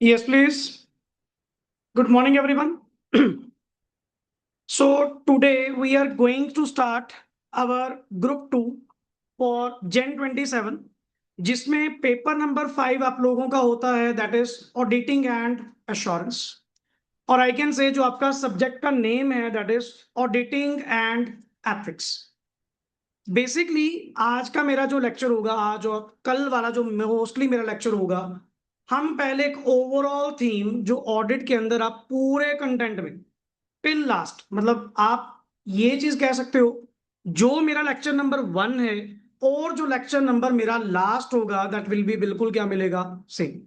Yes, please. Good morning, everyone. So today we are going to start our group 2 for Gen 27, जिसमें paper number 5 आप लोगों का होता है, that is auditing and assurance. और I can say जो आपका सब्जेक्ट का नेम है, that is auditing and ethics. Basically आज का मेरा जो लेक्चर होगा, आज और कल वाला जो मोस्टली मेरा लेक्चर होगा, हम पहले एक ओवरऑल थीम जो ऑडिट के अंदर आप पूरे कंटेंट में टिल लास्ट, मतलब आप ये चीज कह सकते हो, जो मेरा लेक्चर नंबर 1 है और जो लेक्चर नंबर मेरा लास्ट होगा, दैट विल बी बिल्कुल क्या मिलेगा, सेम।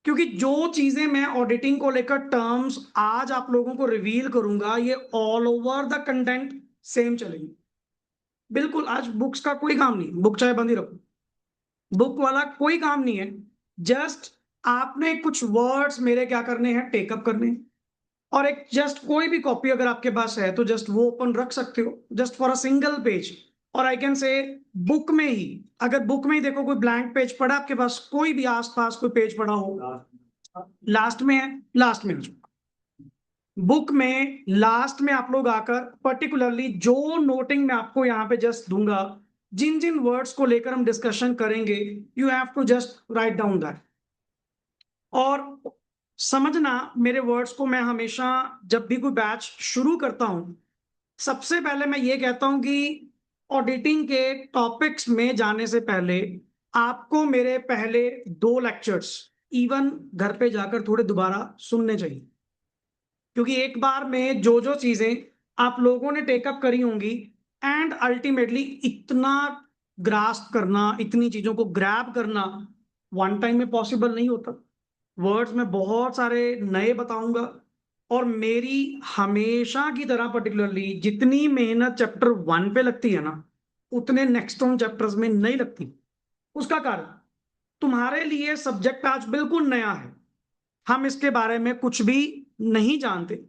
क्योंकि जो चीजें मैं ऑडिटिंग को लेकर टर्म्स आज आप लोगों को रिवील करूंगा, ये all over the content same चलेगी। बिल्कुल आज बुक्स का कोई काम नहीं, बुक चाहे बंद ही रखो, बुक वाला कोई काम नहीं है। जस्ट आपने कुछ वर्ड्स मेरे क्या करने हैं, टेकअप करने हैं। और एक जस्ट कोई भी कॉपी अगर आपके पास है तो जस्ट वो ओपन रख सकते हो, just for a single page. और आई कैन से बुक में ही, अगर बुक में ही देखो कोई ब्लैंक पेज पड़ा आपके पास, कोई भी आसपास कोई पेज पड़ा हो, लास्ट में है, लास्ट में बुक में लास्ट में आप लोग आकर पर्टिकुलरली जो नोटिंग मैं आपको यहां पे जस्ट दूंगा, जिन जिन वर्ड्स को लेकर हम डिस्कशन करेंगे, you have to just write down that. और समझना मेरे वर्ड्स को, मैं हमेशा जब भी कोई बैच शुरू करता हूं, सबसे पहले मैं ये कहता हूं कि ऑडिटिंग के टॉपिक्स में जाने से पहले आपको मेरे पहले 2 लेक्चर्स इवन घर पे जाकर थोड़े दोबारा सुनने चाहिए। क्योंकि एक बार में जो जो चीजें आप लोगों ने टेकअप करी होंगी, एंड अल्टीमेटली इतना ग्रास्प करना, इतनी चीजों को ग्रैब करना वन टाइम में पॉसिबल नहीं होता। वर्ड्स में बहुत सारे नए बताऊंगा, और मेरी हमेशा की तरह पर्टिकुलरली जितनी मेहनत चैप्टर 1 पे लगती है ना, उतने नेक्स्ट ऑन चैप्टर्स में नहीं लगती। उसका कारण, तुम्हारे लिए सब्जेक्ट आज बिल्कुल नया है, हम इसके बारे में कुछ भी नहीं जानते,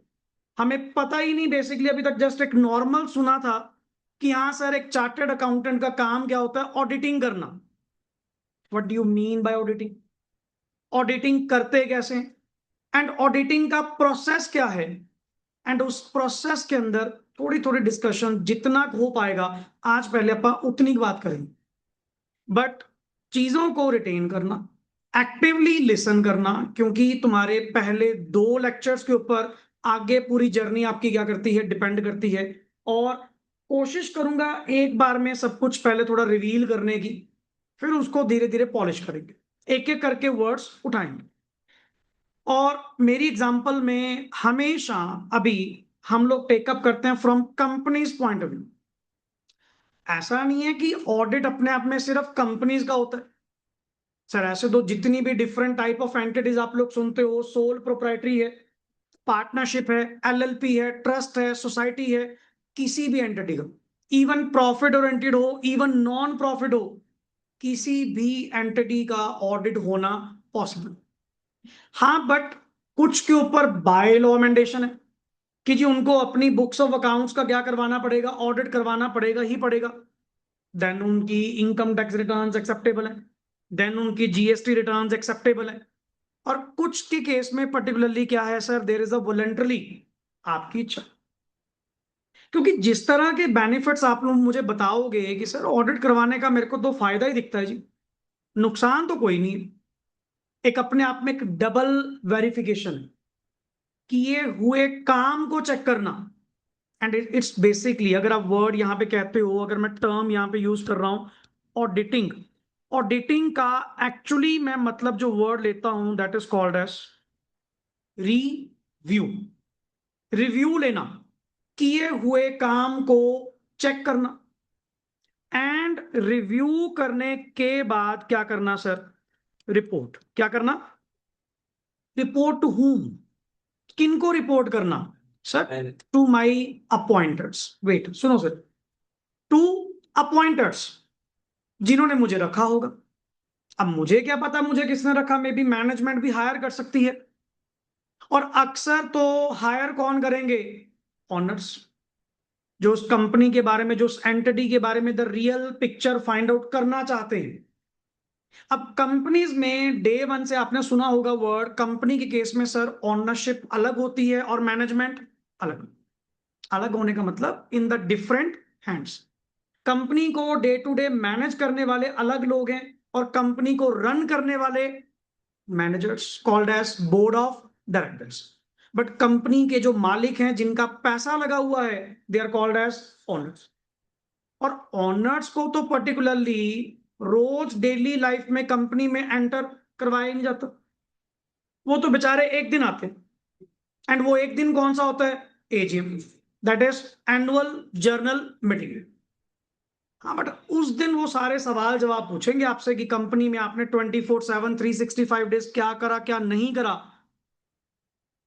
हमें पता ही नहीं। बेसिकली अभी तक जस्ट एक नॉर्मल सुना था कि हाँ सर, एक चार्टर्ड अकाउंटेंट का काम क्या होता है, ऑडिटिंग करना। What do you mean by auditing? Auditing करते कैसे, एंड ऑडिटिंग का प्रोसेस क्या है, एंड उस प्रोसेस के अंदर थोड़ी थोड़ी डिस्कशन जितना हो पाएगा, आज पहले अपन उतनी बात करेंगे। बट चीजों को रिटेन करना, एक्टिवली लिसन करना, क्योंकि तुम्हारे पहले 2 लेक्चर्स के ऊपर आगे पूरी जर्नी आपकी क्या करती है, डिपेंड करती है। और कोशिश करूंगा एक बार में सब कुछ पहले थोड़ा रिवील करने की, फिर उसको धीरे धीरे पॉलिश करेंगे, एक एक करके वर्ड्स उठाएंगे। और मेरी एग्जांपल में हमेशा अभी हम लोग टेकअप करते हैं from companies point of view. ऐसा नहीं है कि ऑडिट अपने आप में सिर्फ कंपनीज का होता है। सर ऐसे तो जितनी भी डिफरेंट टाइप ऑफ एंटिटीज आप लोग सुनते हो, सोल प्रोप्राइटरी है, पार्टनरशिप है, एलएलपी है, ट्रस्ट है, सोसाइटी है, किसी भी एंटिटी का, इवन प्रॉफिट ओरिएंटेड हो, इवन नॉन प्रॉफिट हो, किसी भी एंटिटी का ऑडिट होना पॉसिबल। हाँ बट कुछ के ऊपर बाय लॉ मैंडेशन है कि जी उनको अपनी बुक्स ऑफ अकाउंट्स का क्या करवाना पड़ेगा, ऑडिट करवाना पड़ेगा ही पड़ेगा। देन उनकी इनकम टैक्स रिटर्न्स एक्सेप्टेबल है, देन उनकी जीएसटी रिटर्न्स एक्सेप्टेबल है। और कुछ के केस में पर्टिकुलरली क्या है sir, there is a voluntary, आपकी इच्छा। क्योंकि जिस तरह के बेनिफिट्स आप लोग मुझे बताओगे कि सर ऑडिट करवाने का मेरे को तो फायदा ही दिखता है जी, नुकसान तो कोई नहीं, एक अपने आप में एक डबल वेरिफिकेशन, किए हुए काम को चेक करना। एंड इट्स बेसिकली, अगर आप वर्ड यहां पे कहते हो, अगर मैं टर्म यहां पे यूज कर रहा हूं, ऑडिटिंग, ऑडिटिंग का एक्चुअली मैं मतलब जो वर्ड लेता हूं, that is called as review. Review लेना, किए हुए काम को चेक करना, एंड रिव्यू करने के बाद क्या करना सर, रिपोर्ट। क्या करना? रिपोर्ट टू हुम, किनको रिपोर्ट करना sir? To my appointers. Wait सुनो सर, टू अपॉइंटर्स, जिन्होंने मुझे रखा होगा। अब मुझे क्या पता मुझे किसने रखा, मे बी मैनेजमेंट भी हायर कर सकती है। और अक्सर तो हायर कौन करेंगे? ऑनर्स, जो उस कंपनी के बारे में, जो उस एंटिटी के बारे में the real picture find out करना चाहते हैं। अब कंपनीज में डे वन से आपने सुना होगा वर्ड, कंपनी के केस में सर ओनरशिप अलग होती है और मैनेजमेंट अलग। अलग होने का मतलब in the different hands. Company को डे टू डे मैनेज करने वाले अलग लोग हैं और कंपनी को रन करने वाले managers called as board of directors. But company के जो मालिक हैं, जिनका पैसा लगा हुआ है, they are called as owners. और ओनर्स को तो पर्टिकुलरली रोज डेली लाइफ में कंपनी में एंटर करवाया नहीं जाता। वो तो बेचारे एक दिन आते हैं, एंड वो एक दिन कौन सा होता है? AGM, that is annual journal meeting. हाँ, बट उस दिन वो सारे सवाल जवाब पूछेंगे आपसे कि कंपनी में आपने 24/7 365 डेज क्या करा, क्या नहीं करा।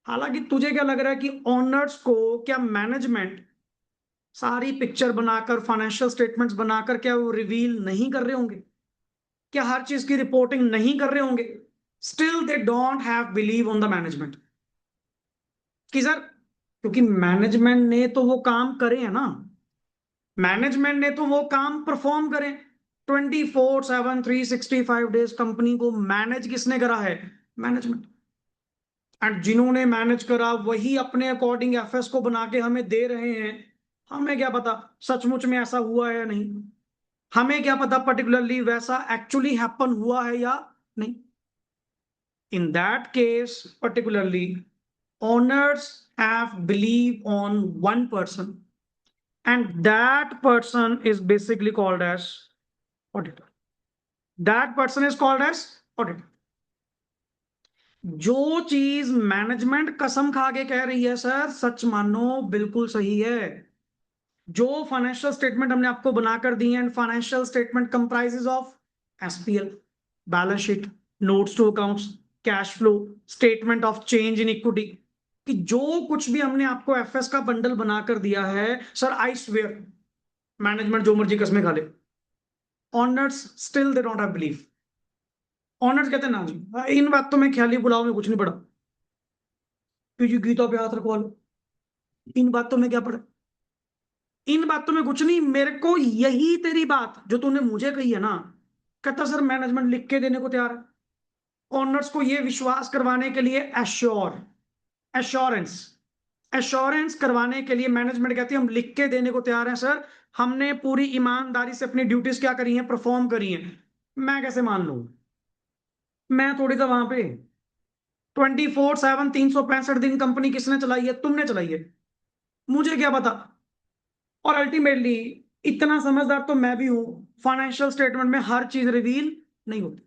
हालांकि तुझे क्या लग रहा है कि ओनर्स को क्या मैनेजमेंट सारी पिक्चर बनाकर, फाइनेंशियल स्टेटमेंट्स बनाकर क्या वो रिवील नहीं कर रहे होंगे? क्या हर चीज की रिपोर्टिंग नहीं कर रहे होंगे? Still they don't have believe on the management कि सर, क्योंकि मैनेजमेंट ने तो वो काम करे हैं ना, मैनेजमेंट ने तो वो काम परफॉर्म करे। 24/7 365 डेज कंपनी को मैनेज किसने करा है? मैनेजमेंट। एंड जिन्होंने मैनेज करा वही अपने अकॉर्डिंग एफएस को बना के हमें दे रहे हैं। हमें क्या पता सचमुच में ऐसा हुआ है या नहीं? हमें क्या पता पर्टिकुलरली वैसा एक्चुअली हैपन हुआ है या नहीं? In that case particularly, owners have belief on one person, and that person is basically called as auditor. That person is called as auditor. जो चीज मैनेजमेंट कसम खा के कह रही है सर, सच मानो, बिल्कुल सही है। जो फाइनेंशियल स्टेटमेंट हमने आपको बनाकर दी है, and financial statement comprises of SPL, balance sheet, notes to accounts, cash flow, statement of change in equity, कि जो कुछ भी हमने आपको एफएस का बंडल बनाकर दिया है सर, आई स्वेयर मैनेजमेंट जो मर्जी कसमें खा ले, honours still they don't have belief. Honours कहते हैं ना जी, इन बातों में ख्याली बुलाओ में कुछ नहीं पड़ा, तुझे गीता पे हाथ रखवा लो, इन बातों में क्या पड़ा? इन बातों में कुछ नहीं। मेरे को यही तेरी बात जो तूने मुझे कही है ना, कहता सर मैनेजमेंट लिख के देने को तैयार है। ओनर्स को ये विश्वास करवाने के लिए एश्योरेंस एश्योरेंस करवाने के लिए मैनेजमेंट कहती है हम लिख के देने को तैयार हैं सर, हमने पूरी ईमानदारी से अपनी ड्यूटीज क्या करी हैं, परफॉर्म करी हैं। मैं कैसे मान लूं? मैं थोड़ी था वहां पे। 24/7 365 दिन कंपनी किसने चलाई है? तुमने चलाई है। मुझे क्या पता? और अल्टीमेटली इतना समझदार तो मैं भी हूं, फाइनेंशियल स्टेटमेंट में हर चीज रिवील नहीं होती।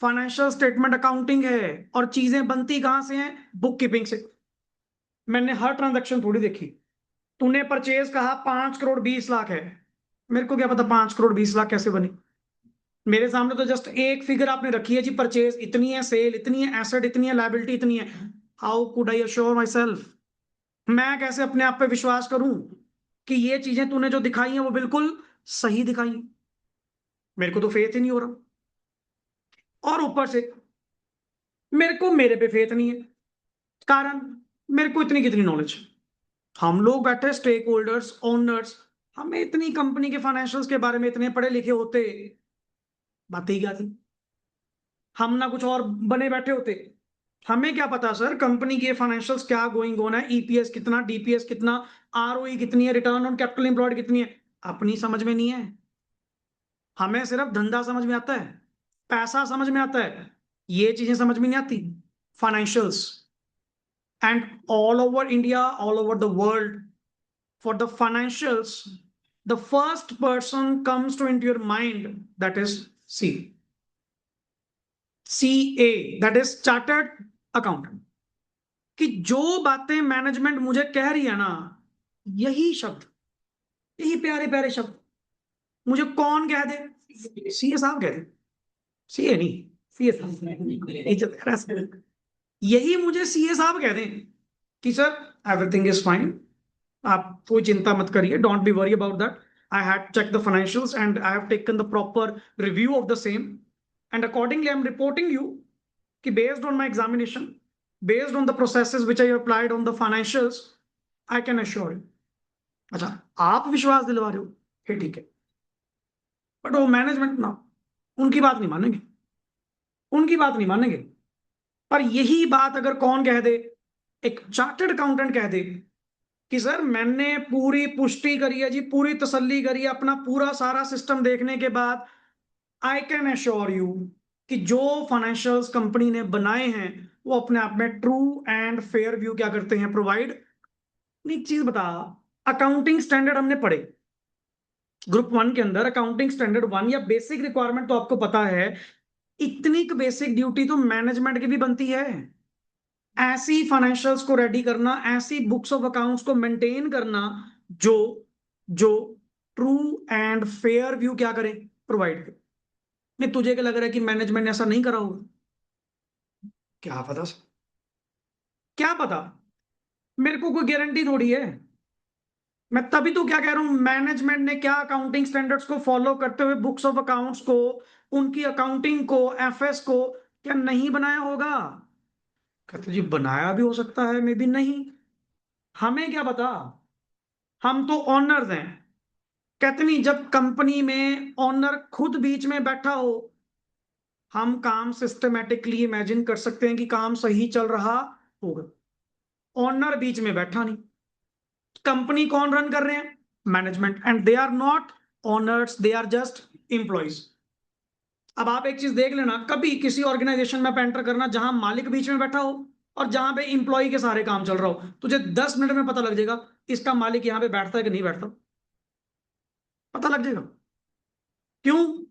फाइनेंशियल स्टेटमेंट अकाउंटिंग है, और चीजें बनती कहां से हैं? बुक कीपिंग से। मैंने हर ट्रांजैक्शन थोड़ी देखी। तूने परचेज कहा 5 करोड़ 20 लाख है, मेरे को क्या पता 5 करोड़ 20 लाख कैसे बनी? मेरे सामने तो जस्ट एक फिगर आपने रखी है जी, परचेज इतनी है, सेल इतनी है, एसेट इतनी है, लायबिलिटी इतनी है। How could I assure my self? मैं कैसे अपने आप पे विश्वास करूं कि ये चीजें तूने जो दिखाई हैं वो बिल्कुल सही दिखाई हैं? मेरे को तो फेथ ही नहीं हो रहा। और ऊपर से मेरे को मेरे पे फेथ नहीं है। कारण, मेरे को इतनी कितनी नॉलेज? हम लोग बैठे स्टेक होल्डर्स, ओनर्स, हमें इतनी कंपनी के फाइनेंशियल्स के बारे में इतने पढ़े लिखे होते, बात ही क्या थी? हम ना कुछ और बने बैठे होते। हमें क्या पता सर कंपनी के फाइनेंशियल्स क्या गोइंग ऑन है, ईपीएस कितना, डीपीएस कितना, आरओई कितनी है, रिटर्न ऑन कैपिटल एम्प्लॉयड कितनी है? अपनी समझ में नहीं है। हमें सिर्फ धंधा समझ में आता है, पैसा समझ में आता है, ये चीजें समझ में नहीं आती, financials. And all over India, all over the world, for the financials, the first person comes to into your mind, that is C. CA, that is chartered accountant। कि जो बातें मैनेजमेंट मुझे कह रही है ना, यही शब्द, यही प्यारे प्यारे शब्द मुझे कौन कह दे? सीए साहब कह दे। सीए नहीं, सीए साहब। यही मुझे सीए साहब कह दें कि सर एवरीथिंग इज फाइन, आप कोई चिंता मत करिए, don't be worry about that, I have check the financials and I have taken the proper review of the same, and accordingly I am reporting you कि based on my examination, based on the processes which I applied on the financials, I can assure you. अच्छा, आप विश्वास दिलवा रहे हो, फिर ठीक है। बट वो मैनेजमेंट ना, उनकी बात नहीं मानेंगे, उनकी बात नहीं मानेंगे। पर यही बात अगर कौन कह दे, एक चार्टर्ड अकाउंटेंट कह दे कि सर मैंने पूरी पुष्टि करी है जी, पूरी तसल्ली करी है, अपना पूरा सारा सिस्टम देखने के बाद आई कैन एश्योर यू कि जो फाइनेंशियल्स कंपनी ने बनाए हैं वो अपने आप में ट्रू एंड फेयर व्यू क्या करते हैं, प्रोवाइड। एक चीज बता, अकाउंटिंग स्टैंडर्ड हमने पढ़े ग्रुप 1 के अंदर, अकाउंटिंग स्टैंडर्ड 1 या बेसिक रिक्वायरमेंट तो आपको पता है, इतनी बेसिक ड्यूटी तो मैनेजमेंट की भी बनती है। ऐसी फाइनेंशियल्स को रेडी करना, ऐसी बुक्स ऑफ अकाउंट्स को मेंटेन करना जो जो ट्रू एंड फेयर व्यू क्या करे, प्रोवाइड करे। नहीं तुझे क्या लग रहा है कि मैनेजमेंट ने ऐसा नहीं करा होगा? क्या पता, क्या पता, मेरे को कोई गारंटी थोड़ी है। मैं तभी तो क्या कह रहा हूं, मैनेजमेंट ने क्या अकाउंटिंग स्टैंडर्ड्स को फॉलो करते हुए बुक्स ऑफ अकाउंट्स को, उनकी अकाउंटिंग को, एफएस को क्या नहीं बनाया होगा? कहते जी बनाया भी हो सकता है, मे बी नहीं, हमें क्या पता, हम तो ऑनर्स हैं। कहते नहीं, जब कंपनी में ऑनर खुद बीच में बैठा हो, हम काम सिस्टमेटिकली इमेजिन कर सकते हैं कि काम सही चल रहा होगा। ऑनर बीच में बैठा नहीं, कंपनी कौन रन कर रहे हैं, management, and they are not owners, they are just employees. अब आप एक चीज देख लेना, कभी किसी ऑर्गेनाइजेशन में एंटर करना जहां मालिक बीच में बैठा हो और जहां पे इंप्लॉय के सारे काम चल रहा हो, तुझे 10 मिनट में पता लग जाएगा इसका मालिक यहां पे बैठता है कि नहीं बैठता, पता लग जाएगा। क्यों?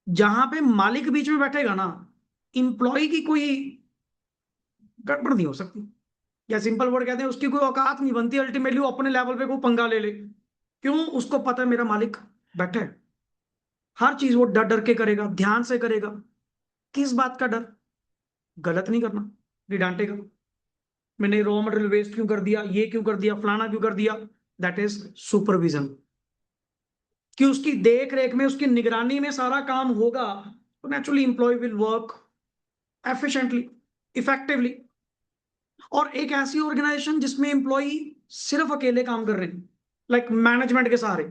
जहां पे मालिक बीच में बैठेगा ना, इंप्लॉय की कोई गड़बड़ नहीं हो सकती, या सिंपल वर्ड कहते हैं उसकी कोई औकात नहीं बनती, अल्टीमेटली वो अपने लेवल पे कोई पंगा ले ले। क्यों? उसको पता है मेरा मालिक बैठा है, हर चीज वो डर डर के करेगा, ध्यान से करेगा। किस बात का डर? गलत नहीं करना, नहीं डांटेगा, मैंने रॉ मटेरियल वेस्ट क्यों कर दिया, ये क्यों कर दिया, फलाना क्यों कर दिया, दैट इज सुपरविजन। कि उसकी देख रेख में, उसकी निगरानी में सारा काम होगा, तो naturally employee will work efficiently, effectively. और एक ऐसी ऑर्गेनाइजेशन जिसमें एम्प्लॉय सिर्फ अकेले काम कर रहे हैं, लाइक मैनेजमेंट के सहारे,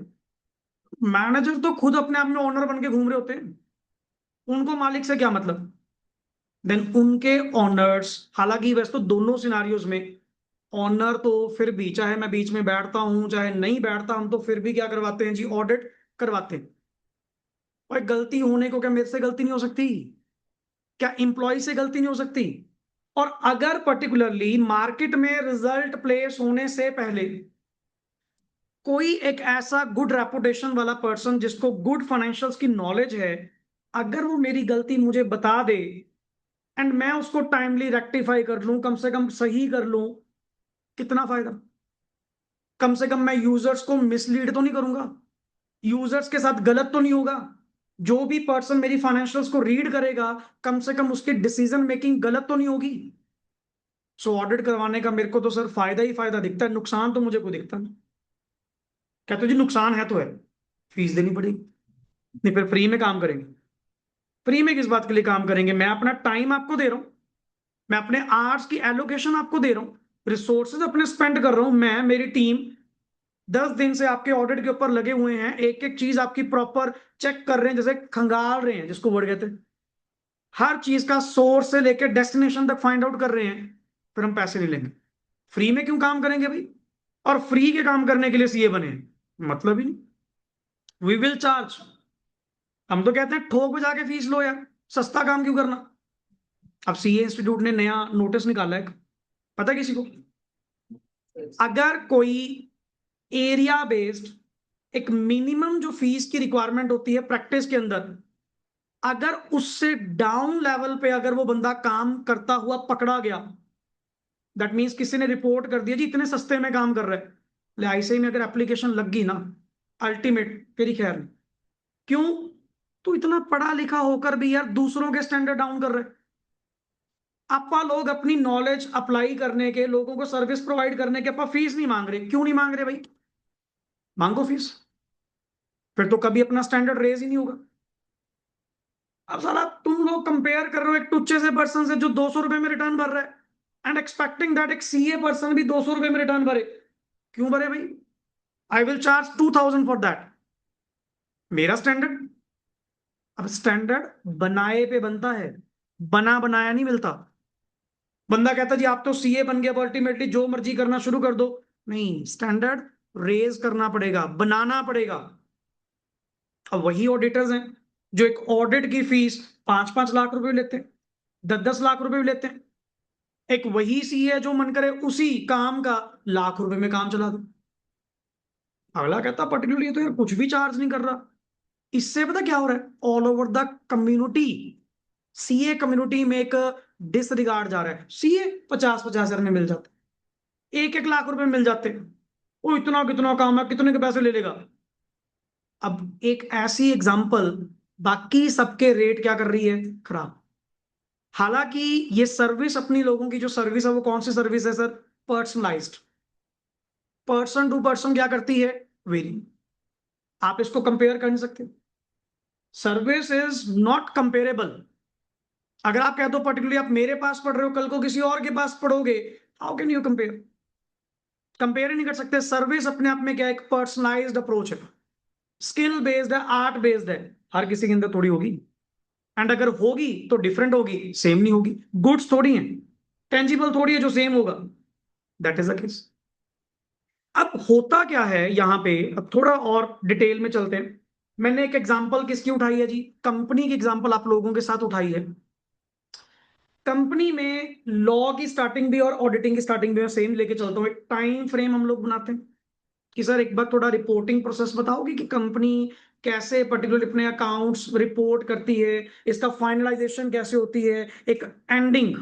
मैनेजर तो खुद अपने आप में ओनर बन के घूम रहे होते हैं, उनको मालिक से क्या मतलब। देन उनके ऑनर्स, हालांकि वैसे तो दोनों सिनारियोज में ऑनर तो फिर भी, चाहे मैं बीच में बैठता हूं चाहे नहीं बैठता, हम तो फिर भी क्या करवाते हैं जी, ऑडिट करवाते हैं। और गलती होने को क्या मेरे से गलती नहीं हो सकती, क्या इंप्लॉय से गलती नहीं हो सकती? और अगर पर्टिकुलरली मार्केट में रिजल्ट प्लेस होने से पहले कोई एक ऐसा गुड रेपुटेशन वाला पर्सन जिसको गुड फाइनेंशियल्स की नॉलेज है, अगर वो मेरी गलती मुझे बता दे एंड मैं उसको टाइमली रेक्टिफाई कर लूं, कम से कम सही कर लूं, कितना फायदा। कम से कम मैं यूजर्स को मिसलीड तो नहीं करूंगा, यूजर्स के साथ गलत तो नहीं होगा। जो भी पर्सन मेरी फाइनेंशियल्स को रीड करेगा, कम से कम उसकी डिसीजन मेकिंग गलत तो नहीं होगी। सो ऑडिट करवाने का मेरे को तो सर फायदा ही फायदा दिखता है, नुकसान तो मुझे कोई दिखता नहीं। कहते हो जी नुकसान है तो है, फीस देनी पड़ेगी, नहीं फिर फ्री में काम करेंगे। फ्री में किस बात के लिए काम करेंगे? मैं अपना टाइम आपको दे रहा हूं, मैं अपने आवर्स की एलोकेशन आपको दे रहा हूं, रिसोर्सेज अपने स्पेंड कर रहा हूं, मैं, मेरी टीम 10 दिन से आपके ऑडिट के ऊपर लगे हुए हैं, एक एक चीज आपकी प्रॉपर चेक कर रहे हैं, जैसे खंगाल रहे हैं जिसको वर्ड कहते हैं, हर चीज का सोर्स से लेकर डेस्टिनेशन तक फाइंड आउट कर रहे हैं। फिर हम पैसे नहीं लेंगे, फ्री में क्यों काम करेंगे भाई? और फ्री के काम करने के लिए सीए बने हैं, मतलब ही नहीं। वी विल चार्ज, हम तो कहते हैं ठोक बजा के फीस लो यार, सस्ता काम क्यों करना। अब सीए इंस्टीट्यूट ने नया नोटिस निकाला है, पता है किसी को? अगर कोई एरिया बेस्ड एक मिनिमम जो फीस की रिक्वायरमेंट होती है प्रैक्टिस के अंदर, अगर उससे डाउन लेवल पे अगर वो बंदा काम करता हुआ पकड़ा गया, दैट मींस किसी ने रिपोर्ट कर दिया जी इतने सस्ते में काम कर रहा है, ले आईसीआई में अगर एप्लीकेशन लग गई ना, अल्टीमेट तेरी खैर नहीं। क्यों? तू इतना पढ़ा लिखा होकर भी यार दूसरों के स्टैंडर्ड डाउन कर रहे। आपा लोग अपनी नॉलेज अप्लाई करने के, लोगों को सर्विस प्रोवाइड करने के आपा फीस नहीं मांग रहे, क्यों नहीं मांग रहे भाई? मांगो फीस, फिर तो कभी अपना स्टैंडर्ड रेज ही नहीं होगा। अब साला तुम लोग कंपेयर कर रहे हो एक टुच्चे से पर्सन से जो 200 रुपए में रिटर्न भर रहा है, एंड एक्सपेक्टिंग दैट एक सीए पर्सन भी 200 रुपए में रिटर्न भरे। क्यों भरे भाई? I will charge 2000 for that, मेरा स्टैंडर्ड। अब स्टैंडर्ड बनाए पे बनता है, बना बनाया नहीं मिलता। बंदा कहता जी आप तो सीए बन गया, अल्टीमेटली जो मर्जी करना शुरू कर दो। नहीं, स्टैंडर्ड रेज करना पड़ेगा, बनाना पड़ेगा। अब वही ऑडिटर्स हैं जो एक ऑडिट की फीस 5-5 लाख रुपए लेते हैं, 10-10 लाख रुपए भी लेते हैं। एक वही सीए है जो मन करे उसी काम का लाख रुपए में काम चला दो। अगला कहता पर्टिकुलरली तो यार कुछ भी चार्ज नहीं कर रहा। इससे पता क्या हो रहा है, all over the community, CA community में एक डिसरिगार्ड जा रहा है। सीए 50-50 हजार में मिल जाते, 1-1 लाख रुपए मिल जाते। वो इतना कितना काम है, कितने के पैसे ले लेगा। अब एक ऐसी एग्जांपल बाकी सबके रेट क्या कर रही है, खराब। हालांकि ये सर्विस अपनी लोगों की जो सर्विस है वो कौन सी सर्विस है sir, personalised. Person to person क्या करती है, वेरी। आप इसको कंपेयर कर नहीं सकते, सर्विस इज नॉट कंपेरेबल। अगर आप कह दो पर्टिकुलरली आप मेरे पास पढ़ रहे हो, कल को किसी और के पास पढ़ोगे, how can you compare, compare ही नहीं कर सकते। सर्विस अपने आप में क्या है, एक पर्सनलाइज्ड अप्रोच है, स्किल बेस्ड है, आर्ट बेस्ड है। हर किसी के अंदर थोड़ी होगी, एंड अगर होगी तो डिफरेंट होगी, सेम नहीं होगी। गुड्स थोड़ी है, टेंजिबल थोड़ी है जो सेम होगा, दैट इज द केस। अब होता क्या है यहां पे, अब थोड़ा और डिटेल में चलते हैं। मैंने एक एग्जांपल किसकी उठाई है जी, कंपनी की एग्जांपल आप लोगों के साथ उठाई है। कंपनी में लॉ की स्टार्टिंग भी और ऑडिटिंग की स्टार्टिंग भी मैं सेम लेके चलता हूँ। एक टाइम फ्रेम हम लोग बनाते हैं कि सर एक बार थोड़ा रिपोर्टिंग प्रोसेस बताओगे कि कंपनी कैसे पर्टिकुलर अपने अकाउंट्स रिपोर्ट करती है, इसका फाइनलाइजेशन कैसे होती है, एक एंडिंग,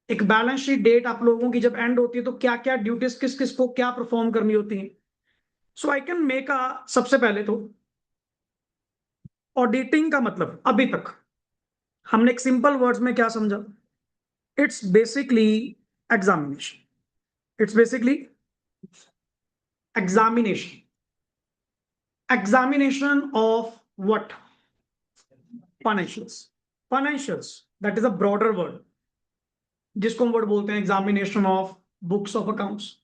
एक बैलेंस शीट डेट आप लोगों की जब एंड होती है तो क्या क्या ड्यूटीज किस किस को क्या परफॉर्म करनी होती है। सो आई कैन मेक अ, सबसे पहले तो ऑडिटिंग का मतलब अभी तक हमने एक सिंपल वर्ड्स में क्या समझा, it's basically examination. It's basically examination, examination of what, financials. Financials that is a broader word, जिसको हम वर्ड बोलते हैं examination of books of accounts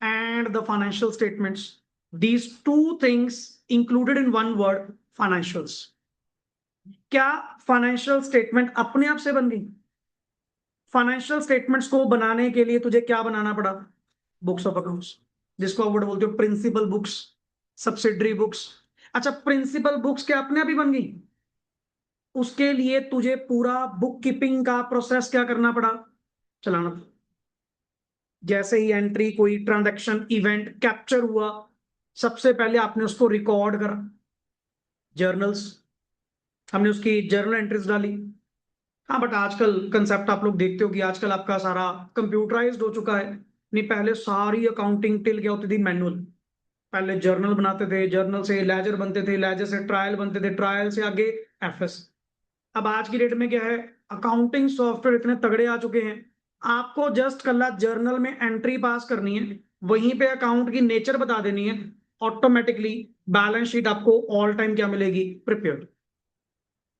and the financial statements. These two things included in one word, financials. क्या financial statement अपने आप से बन गई? फाइनेंशियल स्टेटमेंट्स को बनाने के लिए तुझे क्या बनाना पड़ा, बुक्स ऑफ अकाउंट्स, जिसको आप बोलते हो प्रिंसिपल बुक्स, सब्सिडरी बुक्स। अच्छा, प्रिंसिपल बुक्स क्या अपने आप ही बन गई? उसके लिए तुझे पूरा बुक कीपिंग का प्रोसेस क्या करना पड़ा, चलाना पड़ा। जैसे ही एंट्री, कोई ट्रांजैक्शन इवेंट कैप्चर हुआ, सबसे पहले आपने उसको रिकॉर्ड करा, जर्नल्स, हमने उसकी जर्नल एंट्रीज डाली। हाँ, बट आजकल कंसेप्ट आप लोग देखते हो कि आजकल आपका सारा कंप्यूटराइज्ड हो चुका है। नहीं, पहले सारी अकाउंटिंग टिल क्या होती थी, मैनुअल। पहले जर्नल बनाते थे, जर्नल से लेजर बनते थे, लेजर से ट्रायल बनते थे, ट्रायल से आगे एफएस। अब आज की डेट में क्या है, अकाउंटिंग सॉफ्टवेयर इतने तगड़े आ चुके हैं, आपको जस्ट कल जर्नल में एंट्री पास करनी है, वहीं पे अकाउंट की नेचर बता देनी है, ऑटोमेटिकली बैलेंस शीट आपको ऑल टाइम क्या मिलेगी, प्रिपेयर्ड।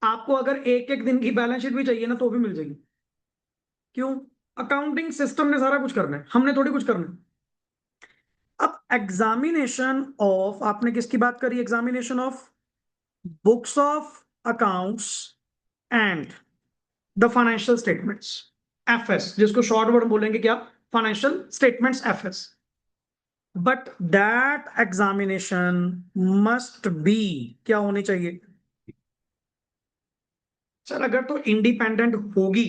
आपको अगर एक एक दिन की बैलेंस शीट भी चाहिए ना तो भी मिल जाएगी। क्यों? अकाउंटिंग सिस्टम ने सारा कुछ करना है, हमने थोड़ी कुछ करना है। अब एग्जामिनेशन ऑफ, आपने किसकी बात करी, examination of books of accounts and the financial statements, FS, जिसको शॉर्ट वर्ड बोलेंगे क्या, financial statements, FS. But that examination must be, क्या होनी चाहिए सर, अगर तो इंडिपेंडेंट होगी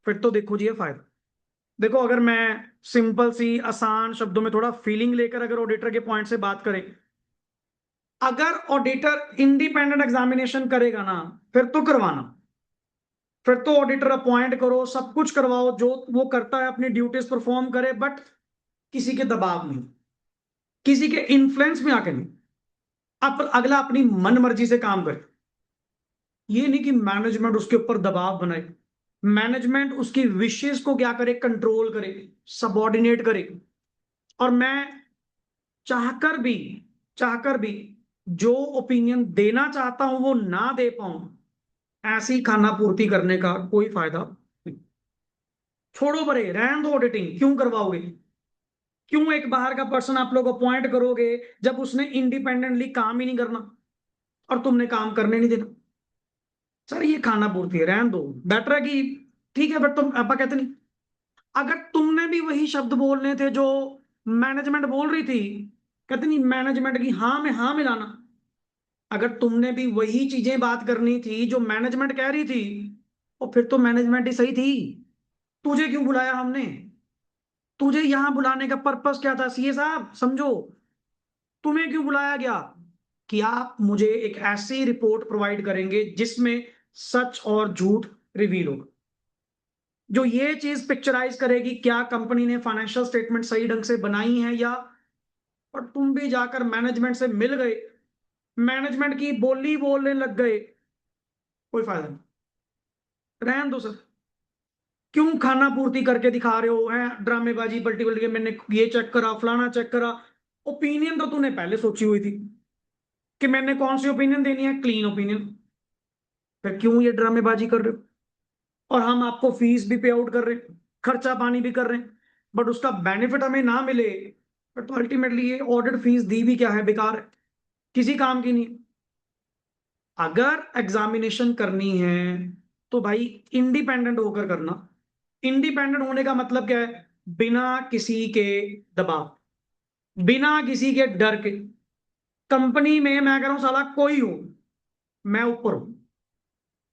फिर तो देखो जी ये फायदा। देखो, अगर मैं सिंपल सी आसान शब्दों में थोड़ा फीलिंग लेकर अगर ऑडिटर के पॉइंट से बात करें, अगर ऑडिटर इंडिपेंडेंट एग्जामिनेशन करेगा ना, फिर तो करवाना, फिर तो ऑडिटर अपॉइंट करो, सब कुछ करवाओ, जो वो करता है अपनी ड्यूटीज परफॉर्म करे, बट किसी के दबाव में, किसी के इन्फ्लुएंस में आके नहीं। अब अगला अपनी मन मर्जी से काम करे, ये नहीं कि मैनेजमेंट उसके ऊपर दबाव बनाए, मैनेजमेंट उसकी विशेष को क्या करे, कंट्रोल करे, सबॉर्डिनेट करे। और मैं चाहकर भी, चाहकर भी जो ओपिनियन देना चाहता हूं वो ना दे पाऊं, ऐसी खाना पूर्ति करने का कोई फायदा नहीं। छोड़ो परे, रहने दो, ऑडिटिंग क्यों करवाओगे? क्यों एक बाहर का पर्सन आप लोग अपॉइंट करोगे जब उसने इंडिपेंडेंटली काम ही नहीं करना और तुमने काम करने नहीं देना? सर ये खाना पूर्ति है, रहन दो, बेटर है कि ठीक है, बट तुम आपा कहते नहीं। अगर तुमने भी वही शब्द बोलने थे जो मैनेजमेंट बोल रही थी, कहते नहीं मैनेजमेंट की हाँ में हाँ मिलाना, अगर तुमने भी वही चीजें बात करनी थी जो मैनेजमेंट कह रही थी, और फिर तो मैनेजमेंट ही सही थी। तुझे क्यों बुलाया हमने? तुझे यहां बुलाने का पर्पस क्या था सीए साहब, समझो। तुम्हें क्यों बुलाया गया? कि आप मुझे एक ऐसी रिपोर्ट प्रोवाइड करेंगे जिसमें सच और झूठ रिवील होगा, जो ये चीज पिक्चराइज करेगी क्या कंपनी ने फाइनेंशियल स्टेटमेंट सही ढंग से बनाई है या। और तुम भी जाकर मैनेजमेंट से मिल गए, मैनेजमेंट की बोली बोलने लग गए, कोई फायदा नहीं। रहन दो सर। क्यों खाना पूर्ति करके दिखा रहे हो, है ड्रामेबाजी पलटी पलटी के, मैंने ये चेक करा फलाना चेक करा। ओपिनियन तो तूने पहले सोची हुई थी कि मैंने कौन सी ओपिनियन देनी है, क्लीन ओपिनियन। फिर क्यों ये ड्रामेबाजी कर रहे हो? और हम आपको फीस भी पे आउट कर रहे हैं, खर्चा पानी भी कर रहे हैं, बट उसका बेनिफिट हमें ना मिले, तो अल्टीमेटली ये ऑडिट फीस दी भी क्या है, बेकार है, किसी काम की नहीं। अगर एग्जामिनेशन करनी है तो भाई इंडिपेंडेंट होकर करना। इंडिपेंडेंट होने का मतलब क्या है? बिना किसी के दबाव, बिना किसी के डर के। कंपनी में मैं कह रहा हूं साला कोई हो, मैं ऊपर हूं,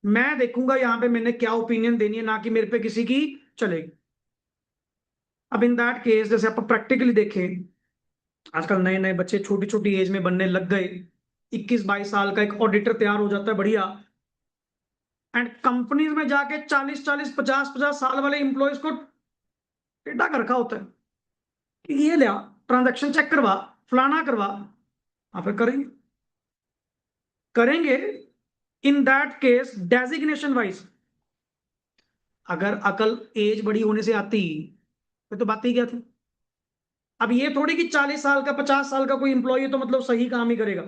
मैं देखूंगा यहां पे मैंने क्या ओपिनियन देनी है, ना कि मेरे पे किसी की चलेगी। अब इन दैट केस जैसे आप प्रैक्टिकली देखें, आजकल नए नए बच्चे छोटी छोटी एज में बनने लग गए, 21-22 साल का एक ऑडिटर तैयार हो जाता है बढ़िया, एंड कंपनीज में जाके 40-40 50-50 साल वाले इंप्लॉयज को टेढ़ा कर रखा होता है कि ये लिया, ट्रांजैक्शन चेक करवा, फलाना करवा। आप फिर करेंगे, करेंगे। In that case designation wise, अगर अकल एज बड़ी होने से आती तो बात ही क्या थी? अब ये थोड़ी कि 40 साल का 50 साल का कोई इंप्लॉय तो मतलब सही काम ही करेगा।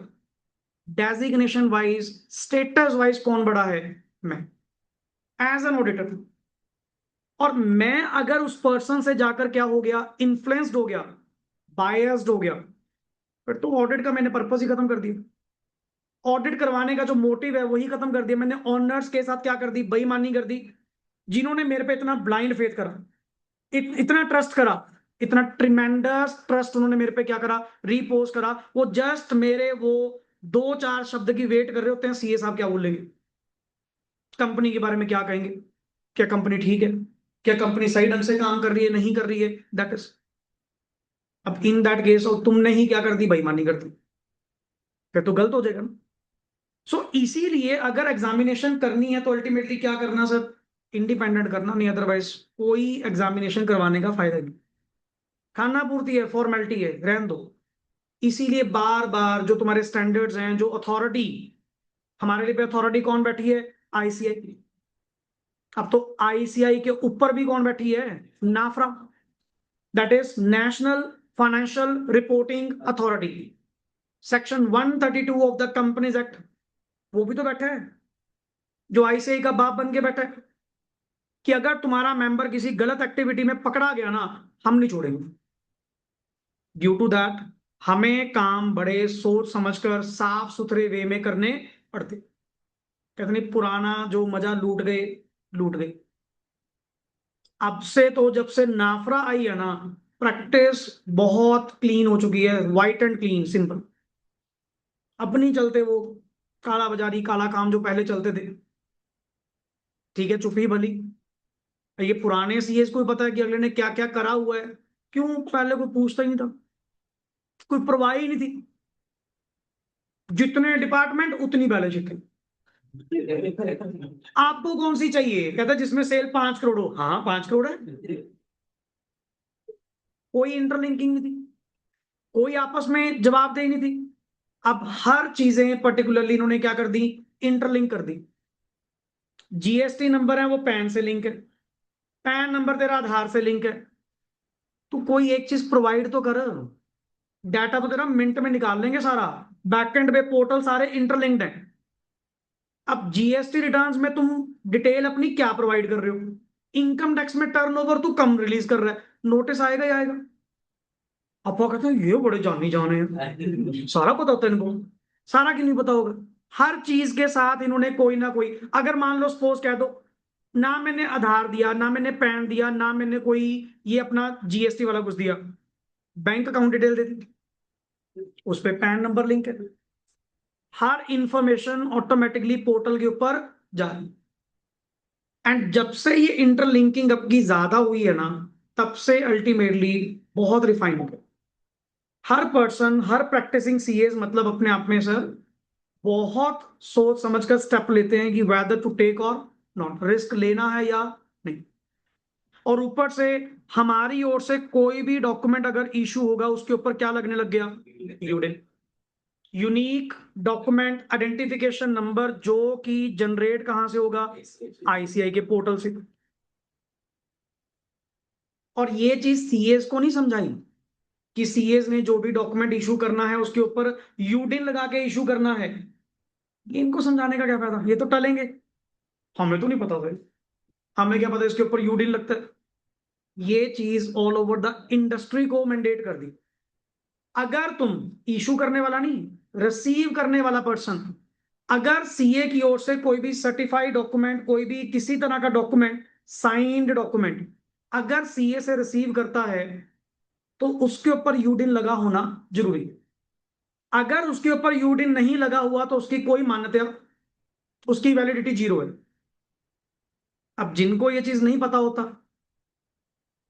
डेजिग्नेशन वाइज, स्टेटस वाइज कौन बड़ा है? मैं, एज एन ऑडिटर। और मैं अगर उस पर्सन से जाकर क्या हो गया, इन्फ्लुएंस्ड हो गया, बायस्ड हो गया, फिर तो ऑडिट का मैंने पर्पस ही खत्म कर दिया। ऑडिट करवाने का जो मोटिव है वही खत्म कर दिया मैंने। ऑनर्स के साथ क्या कर दी, बेईमानी कर दी। जिन्होंने मेरे पे इतना ब्लाइंड फेथ करा, इतना ट्रस्ट करा, इतना ट्रिमेंडस ट्रस्ट उन्होंने मेरे पे क्या करा, रीपोज करा, वो जस्ट मेरे वो 2-4 शब्द की वेट कर रहे होते हैं, सीए साहब क्या बोलेंगे, कंपनी के बारे में क्या कहेंगे, क्या कंपनी ठीक है, क्या कंपनी सही ढंग से काम कर रही है नहीं कर रही है, दैट इज। अब इन दैट केस और तुमने ही क्या कर दी, बेईमानी कर दी, फिर तो गलत हो जाएगा ना। सो इसीलिए अगर एग्जामिनेशन करनी है तो अल्टीमेटली क्या करना सर, इंडिपेंडेंट करना, नहीं अदरवाइज कोई एग्जामिनेशन करवाने का फायदा नहीं। खाना पूर्ति है, फॉर्मेलिटी है, रहन दो। इसीलिए बार बार जो तुम्हारे स्टैंडर्ड्स हैं, जो अथॉरिटी, हमारे लिए अथॉरिटी कौन बैठी है, आईसीआई। अब तो आईसीआई के ऊपर भी कौन बैठी है, NFRA, that is national financial reporting authority. Section 132 of the companies act, वो भी तो बैठा है, जो आईसीआई का बाप बन के बैठा है कि अगर तुम्हारा मेंबर किसी गलत एक्टिविटी में पकड़ा गया ना, हम नहीं छोड़ेंगे। ड्यू टू दैट हमें काम बड़े सोच समझकर साफ सुथरे वे में करने पड़ते। कहते नहीं, पुराना जो मजा लूट गए, लूट गए। अब से तो जब से नाफरा आई है ना, प्रैक्टिस बहुत क्लीन हो चुकी है, वाइट एंड क्लीन सिंपल। अब नहीं चलते वो काला बाजारी काला काम जो पहले चलते थे। ठीक है, चुप्पी भली। ये पुराने सीएस को भी पता है कि अगले ने क्या क्या करा हुआ है, क्यों पहले कोई पूछता ही नहीं था, कोई परवाह ही नहीं थी। जितने डिपार्टमेंट उतनी बैलेंस शीट थी। आपको कौन सी चाहिए, कहता जिसमें सेल 5 करोड़ हो, हाँ 5 करोड़ है। कोई इंटरलिंकिंग नहीं थी, कोई आपस में जवाबदेही नहीं थी। अब हर चीजें पर्टिकुलरली इन्होंने क्या कर दी, इंटरलिंक कर दी। जीएसटी नंबर है वो पैन से लिंक है, पैन नंबर तेरा आधार से लिंक है। तो कोई एक चीज प्रोवाइड तो कर, डाटा तो तेरा मिनट में निकाल लेंगे सारा, बैकएंड पे पोर्टल सारे इंटरलिंक्ड हैं। अब जीएसटी रिटर्न्स में तुम डिटेल अपनी क्या प्रोवाइड कर रहे हो, इनकम टैक्स में टर्नओवर तू कम रिलीज कर रहा है, नोटिस आएगा ही आएगा। अब वो कहते हैं ये बड़े जानी जाने हैं, सारा पता होता है इनको। सारा क्यों नहीं पता होगा? हर चीज के साथ इन्होंने कोई ना कोई, अगर मान लो सपोज कह दो ना मैंने आधार दिया, ना मैंने पैन दिया, ना मैंने कोई ये अपना जीएसटी वाला कुछ दिया, बैंक अकाउंट डिटेल दे दी, उस पे पैन नंबर लिंक है, हर इंफॉर्मेशन ऑटोमेटिकली पोर्टल के ऊपर जा रही। एंड जब से ये इंटरलिंकिंग अब की ज्यादा हुई है ना, तब से अल्टीमेटली बहुत रिफाइन हो गया। हर पर्सन, हर प्रैक्टिसिंग सीएस मतलब अपने आप में सर बहुत सोच समझ कर स्टेप लेते हैं कि वेदर टू टेक और नॉट, रिस्क लेना है या नहीं। और ऊपर से हमारी ओर से कोई भी डॉक्यूमेंट अगर इशू होगा उसके ऊपर क्या लगने लग गया, UDIN, unique document identification number, जो कि जनरेट कहां से होगा, आईसीआई के पोर्टल से। और ये चीज सीएस को नहीं समझाई कि सीएस ने जो भी डॉक्यूमेंट इशू करना है उसके ऊपर यूडिन लगा के इशू करना है। ये इनको समझाने का क्या फायदा, ये तो टलेंगे। हमें तो नहीं पता भाई, हमें क्या पता इसके ऊपर यूडिन लगता है। ये चीज ऑल ओवर द इंडस्ट्री को मैंडेट कर दी। अगर तुम इशू करने वाला नहीं, रिसीव करने वाला पर्सन, अगर सीए की ओर से कोई भी सर्टिफाइड डॉक्यूमेंट, कोई भी किसी तरह का डॉक्यूमेंट, साइंड डॉक्यूमेंट अगर सीए से रिसीव करता है तो उसके ऊपर यूडिन लगा होना जरूरी है। अगर उसके ऊपर यूडिन नहीं लगा हुआ तो उसकी कोई मान्यता, उसकी वैलिडिटी जीरो है। अब जिनको ये चीज नहीं पता होता,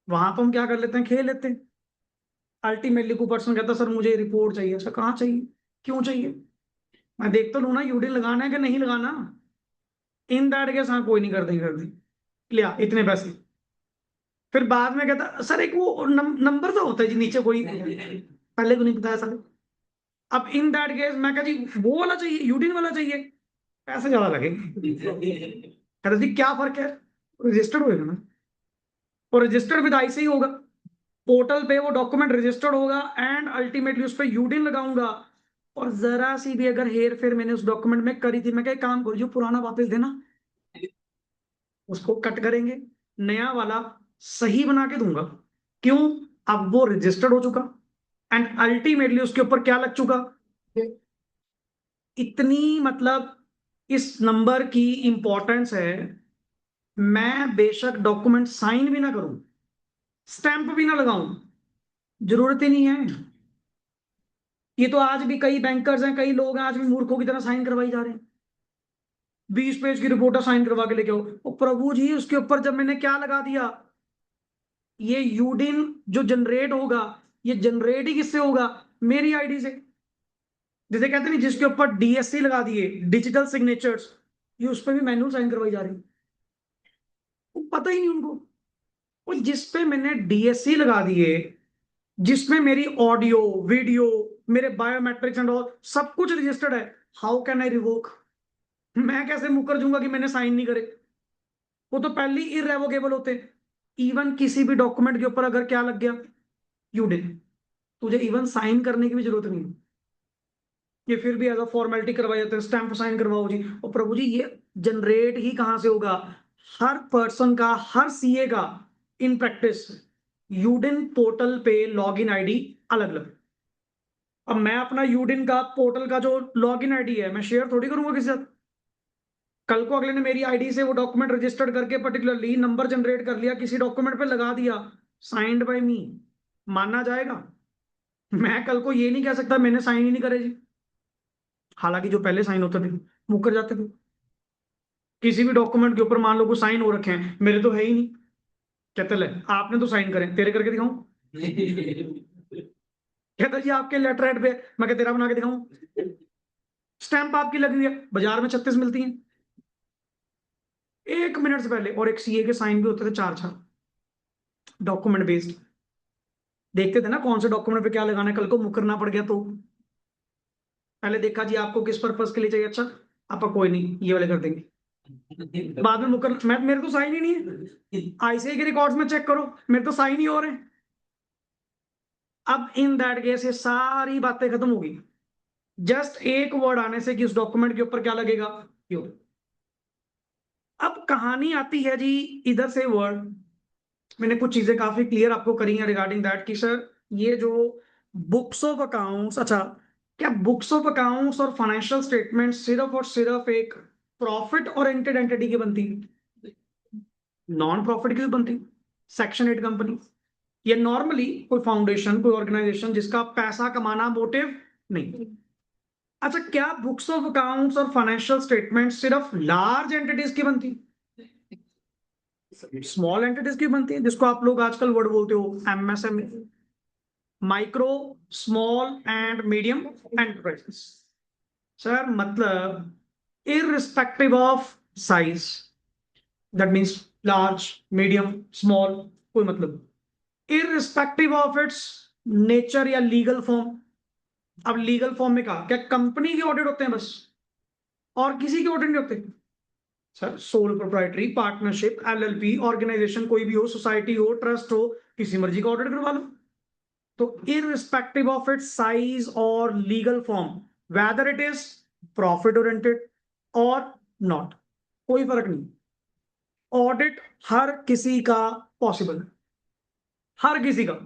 वहां तो हम क्या कर लेते हैं, खेल लेते हैं। अल्टीमेटली को पर्सन कहता सर मुझे रिपोर्ट चाहिए। अच्छा कहाँ चाहिए, क्यों चाहिए, मैं देख तो लू ना यूडिन लगाना है कि नहीं लगाना। इन दैट केस हाँ कोई नहीं, कर देंगे लिया इतने पैसे। फिर बाद में कहता सर एक वो नंबर तो होता है जी नीचे कोई, पहले को नहीं बताया सर। अब इन दैट केस मैं कह जी वो वाला चाहिए, यूडिन वाला चाहिए, पैसे ज्यादा लगे। कहता जी क्या फर्क है, रजिस्टर्ड होएगा ना, और रजिस्टर्ड विद आईसी होगा, पोर्टल पे वो डॉक्यूमेंट रजिस्टर्ड होगा एंड अल्टीमेटली उस पर यूडिन लगाऊंगा। और जरा सी भी अगर हेर फेर मैंने उस डॉक्यूमेंट में करी थी, मैं क्या काम करूँ, जो पुराना वापस देना, उसको कट करेंगे, नया वाला सही बना के दूंगा। क्यों, अब वो रजिस्टर्ड हो चुका एंड अल्टीमेटली उसके ऊपर क्या लग चुका। इतनी मतलब इस नंबर की इंपॉर्टेंस है। मैं बेशक डॉक्यूमेंट साइन भी ना करूं, स्टैंप भी ना लगाऊं, जरूरत ही नहीं है। ये तो आज भी कई बैंकर्स हैं, कई लोग हैं आज भी मूर्खों की तरह साइन करवाई जा रहे हैं। 20 पेज की रिपोर्ट साइन करवा के लेके आओ, ओ प्रभु जी उसके ऊपर जब मैंने क्या लगा दिया, ये यूडिन जो जनरेट होगा, ये जनरेट ही किससे होगा, मेरी आईडी से। जैसे कहते नहीं जिसके ऊपर डीएससी लगा दिए, डिजिटल सिग्नेचर्स, ये उस पर भी मैनुअल साइन करवाई जा रही है। वो पता ही नहीं उनको। वो जिस पे मैंने डीएससी लगा दिए, जिसमें मेरी ऑडियो वीडियो, मेरे बायोमेट्रिक्स एंड ऑल सब कुछ रजिस्टर्ड है, हाउ कैन आई रिवोक, मैं कैसे मुकर दूंगा कि मैंने साइन नहीं करे। वो तो पहले ही इरेवोकेबल होते। इवन किसी भी डॉक्यूमेंट के ऊपर अगर क्या लग गया, यूडिन, तुझे इवन साइन करने की भी जरूरत नहीं है। ये फिर भी एज अ फॉर्मेलिटी करवाए जाते हैं, स्टैंप साइन करवाओ जी। और प्रभु जी ये जनरेट ही कहां से होगा, हर पर्सन का, हर सीए का इन प्रैक्टिस यूडिन पोर्टल पे लॉगिन आईडी अलग अलग। अब मैं अपना यूडिन का पोर्टल का जो लॉगिन आईडी है मैं शेयर थोड़ी करूंगा किसी साथ। कल को अगले ने मेरी आईडी से वो डॉक्यूमेंट रजिस्टर्ड करके पर्टिकुलरली नंबर जनरेट कर लिया, किसी डॉक्यूमेंट पे लगा दिया, साइंड बाय मी, मानना जाएगा। मैं कल को ये नहीं कह सकता मैंने साइन ही नहीं करे जी, हालांकि जो पहले साइन होते थे मुकर जाते थे। किसी भी डॉक्यूमेंट के ऊपर मान लो कोई साइन हो रखे हैं, मेरे तो है ही नहीं, कहते ले आपने तो साइन करे, तेरे करके दिखाऊं। कहता जी आपके लेटर हेड पे, मैं तेरा बना के दिखाऊं। स्टैंप आपकी लगी हुई है, बाजार में 36 मिलती है, 1 मिनट से पहले। और एक सीए के साइन भी होते थे चार चार, डॉक्यूमेंट बेस्ड। देखते थे ना कौन से डॉक्यूमेंट पे क्या लगाना है, कल को मुकरना पड़ गया तो। पहले देखा जी आपको किस पर्पज के लिए चाहिए, अच्छा आपका कोई नहीं ये वाले कर देंगे। बाद में मुकर, मैं मेरे तो साइन ही नहीं है, आईसीआई के रिकॉर्ड्स में चेक करो मेरे तो साइन ही हो रहे हैं। अब इन दैट केस ये सारी बातें खत्म होगी, जस्ट एक वर्ड आने से कि उस डॉक्यूमेंट के ऊपर क्या लगेगा, योर। अब कहानी आती है जी इधर से वर्ड, मैंने कुछ चीजें काफी क्लियर आपको करी हैं रिगार्डिंग दैट कि सर ये जो बुक्स ऑफ अकाउंट्स, अच्छा क्या बुक्स ऑफ अकाउंट्स और फाइनेंशियल स्टेटमेंट सिर्फ और सिर्फ एक प्रॉफिट ओरिएंटेड एंटिटी की बनती है? नॉन प्रॉफिट की बनती? सेक्शन 8 कंपनी या नॉर्मली कोई फाउंडेशन, कोई ऑर्गेनाइजेशन जिसका पैसा कमाना मोटिव नहीं। अच्छा, क्या बुक्स ऑफ अकाउंट्स और फाइनेंशियल स्टेटमेंट सिर्फ लार्ज एंटिटीज की बनती? स्मॉल एंटिटीज की बनती है, जिसको आप लोग आजकल वर्ड बोलते हो MSME, micro small and medium enterprises. Sir मतलब irrespective of size, that means large, medium, small, कोई मतलब, इररिस्पेक्टिव ऑफ इट्स नेचर या लीगल फॉर्म। अब लीगल फॉर्म में कहा, क्या कंपनी के ऑडिट होते हैं बस और किसी के ऑडिट नहीं होते? Sir sole proprietary, partnership, LLP, organisation कोई भी हो, सोसाइटी हो, ट्रस्ट हो, किसी मर्जी का ऑडिट करवा लो। तो इररिस्पेक्टिव ऑफ इट्स साइज और legal form, whether it is profit oriented और नॉट, कोई फर्क नहीं, ऑडिट हर किसी का पॉसिबल है, हर किसी का।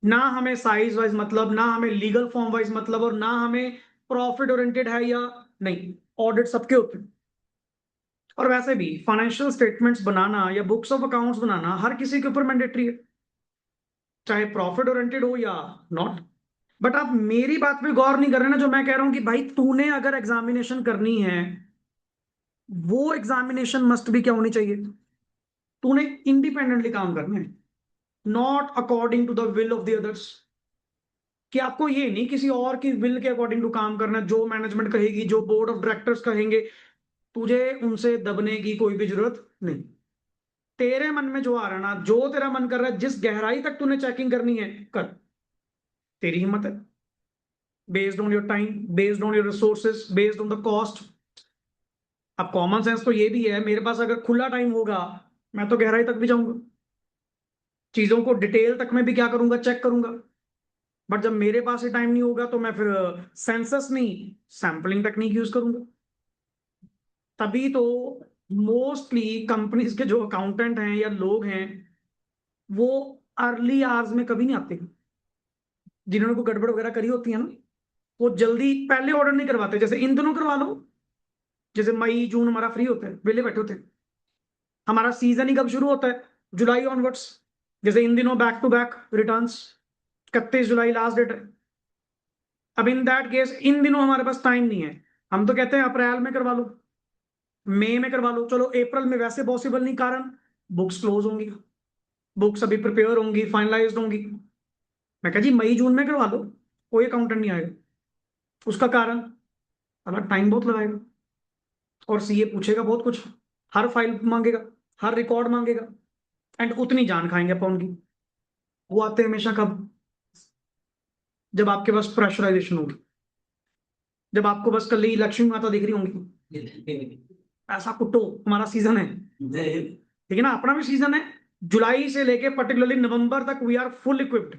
ना हमें साइज वाइज मतलब, ना हमें लीगल फॉर्म वाइज मतलब, और ना हमें प्रॉफिट ओरिएंटेड है या नहीं, ऑडिट सबके होते हैं। और वैसे भी फाइनेंशियल स्टेटमेंट्स बनाना या बुक्स ऑफ अकाउंट्स बनाना हर किसी के ऊपर मैंडेटरी है, चाहे प्रॉफिट ओरिएंटेड हो या नॉट। बट आप मेरी बात पे गौर नहीं कर रहे ना, जो मैं कह रहा हूं कि भाई तूने अगर एग्जामिनेशन करनी है, वो एग्जामिनेशन मस्ट भी क्या होनी चाहिए, तूने इंडिपेंडेंटली काम करना है, not according to the will of the others. कि आपको ये नहीं किसी और की विल के अकॉर्डिंग टू काम करना, जो मैनेजमेंट कहेगी, जो बोर्ड ऑफ डायरेक्टर्स कहेंगे, तुझे उनसे दबने की कोई भी जरूरत नहीं। तेरे मन में जो आ रहा ना, जो तेरा मन कर रहा है, जिस गहराई तक तूने चेकिंग करनी है कर, तेरी हिम्मत है, based on your time, based on your resources, based on the cost. अब कॉमन सेंस तो ये भी है, मेरे पास अगर खुला टाइम होगा, मैं तो गहराई तक भी जाऊंगा, चीजों को डिटेल तक में भी क्या करूंगा, चेक करूंगा। बट जब मेरे पास ही टाइम नहीं होगा, तो मैं फिर सेंसस नहीं, सैंपलिंग टेक्निक यूज करूंगा। तभी तो मोस्टली कंपनीज के जो अकाउंटेंट हैं या लोग हैं, वो अर्ली आवर्स में कभी नहीं आते, जिन्होंने को गड़बड़ वगैरह करी होती है ना, वो जल्दी पहले ऑर्डर नहीं करवाते। जैसे इन दिनों करवा लो, जैसे मई जून हमारा फ्री होता है, वेले बैठे होते हैं, हमारा सीजन ही कब शुरू होता है, जुलाई ऑनवर्ड्स। जैसे इन दिनों बैक टू बैक रिटर्न्स, 31 जुलाई लास्ट डेट है। अब इन दैट केस इन दिनों हमारे पास टाइम नहीं है, हम तो कहते हैं अप्रैल में करवा लो, मई में करवा लो, चलो अप्रैल में वैसे पॉसिबल नहीं, कारण बुक्स क्लोज होंगी, बुक्स अभी प्रिपेयर होंगी, फाइनलाइज होंगी। मैं कहा जी मई जून में करवा लो, कोई अकाउंटेंट नहीं आएगा। उसका कारण, अगर टाइम बहुत लगाएगा और सीए पूछेगा बहुत कुछ, हर फाइल मांगेगा, हर रिकॉर्ड मांगेगा, एंड उतनी जान खाएंगे अपन उनकी। वो आते हैं हमेशा कब, जब आपके पास प्रेशराइजेशन होगी, जब आपको बस कल ही लक्ष्मी माता दिख रही होंगी, ऐसा कुट्टो हमारा सीजन है, ठीक है ना, अपना भी सीजन है। जुलाई से लेके पर्टिकुलरली नवंबर तक we are full equipped,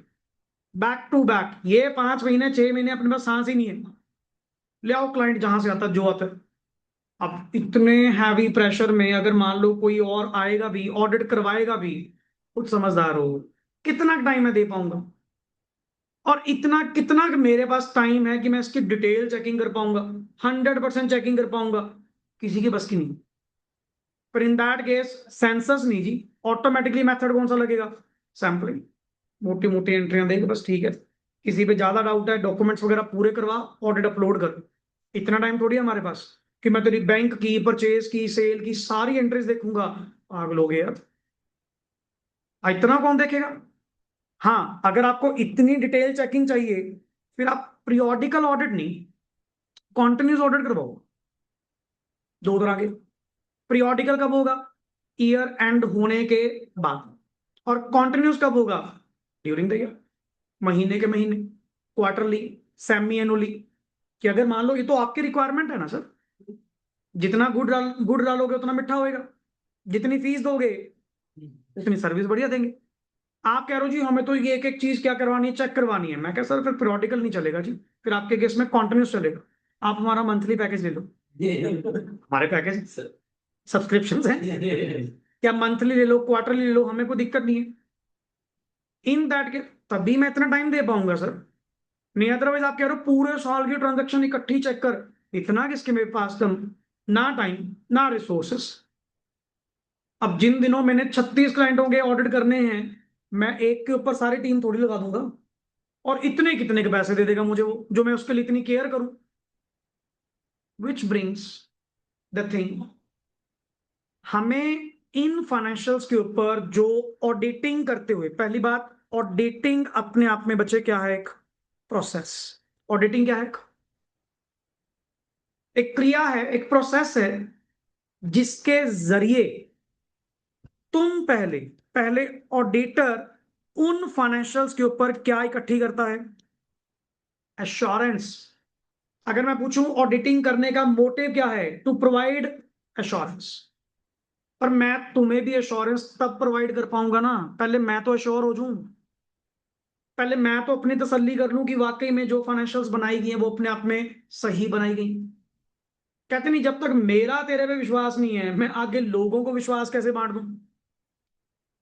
back to back. ये 5 महीने 6 महीने अपने पास सांस ही नहीं है, ले आओ क्लाइंट जहां से आता है, जो आता है। अब इतने हैवी प्रेशर में अगर मान लो कोई और आएगा भी, ऑडिट करवाएगा भी, कुछ समझदार हो, कितना टाइम मैं दे पाऊंगा, और इतना कितना मेरे पास टाइम है कि मैं इसकी डिटेल चेकिंग कर पाऊंगा, 100% चेकिंग कर पाऊंगा, किसी की बस की नहीं। पर इन दैट केस सेंसस नहीं जी, ऑटोमेटिकली मेथड कौन सा लगेगा, सैंपलिंग, मोटी मोटी एंट्रियां देख बस, ठीक है। किसी पे ज्यादा डाउट है, डॉक्यूमेंट्स वगैरह पूरे करवा, ऑडिट अपलोड कर। इतना टाइम थोड़ी है हमारे पास कि मैं तेरी बैंक की, परचेज की, सेल की सारी एंट्रीज देखूंगा, पागल हो गए यार, इतना कौन देखेगा। हाँ, अगर आपको इतनी डिटेल चेकिंग चाहिए, फिर आप पीरियोडिकल ऑडिट नहीं, कॉन्टिन्यूस ऑडिट करवाओ। दो तरह के, पीरियोडिकल कब होगा, ईयर एंड होने के बाद, और कॉन्टिन्यूस कब होगा, ड्यूरिंग द ईयर, महीने के महीने, क्वार्टरली, सेमी एनुअली। कि अगर मान लो, ये तो आपकी रिक्वायरमेंट है ना सर, जितना गुड़ डालोगे उतना मिठा होएगा, जितनी फीस दोगे उतनी सर्विस बढ़िया देंगे। आप कह रहे हो जी हमें तो ये एक एक चीज क्या करवानी है, चेक करवानी है, मैं कह सर फिर पीरियोडिकल नहीं चलेगा जी, फिर आपके केस में कॉन्टिन्यूस चलेगा। आप हमारा मंथली पैकेज ले लो, हमारे पैकेज सब्सक्रिप्शन है, क्या मंथली ले लो, क्वार्टरली ले लो, हमें कोई दिक्कत नहीं है। इन दैट के तभी मैं इतना टाइम दे पाऊंगा सर, नहीं अदरवाइज आप कह रहे हो पूरे साल की ट्रांजैक्शन इकट्ठी चेक कर, इतना किसके मेरे पास कम, ना टाइम ना रिसोर्सेस। अब जिन दिनों मैंने 36 क्लाइंटों के ऑडिट करने हैं, मैं एक के ऊपर सारी टीम थोड़ी लगा दूंगा, और इतने कितने के पैसे दे देगा मुझे वो, जो मैं उसके लिए इतनी केयर करूं। विच ब्रिंग्स द थिंग, हमें इन फाइनेंशियल्स के ऊपर जो ऑडिटिंग करते हुए, पहली बात, ऑडिटिंग अपने आप में बच्चे क्या है, एक प्रोसेस। ऑडिटिंग क्या है, एक क्रिया है, एक प्रोसेस है, जिसके जरिए तुम पहले पहले ऑडिटर उन फाइनेंशियल्स के ऊपर क्या इकट्ठी करता है, एश्योरेंस। अगर मैं पूछूं ऑडिटिंग करने का मोटिव क्या है, टू प्रोवाइड एश्योरेंस। पर मैं तुम्हें भी एश्योरेंस तब प्रोवाइड कर पाऊंगा ना, पहले मैं तो एश्योर हो जाऊं, पहले मैं तो अपनी तसल्ली कर लूं कि वाकई में जो फाइनेंशियल्स बनाई गई हैं वो अपने आप में सही बनाई गई। कहते नहीं, जब तक मेरा तेरे पे विश्वास नहीं है, मैं आगे लोगों को विश्वास कैसे बांट दूं।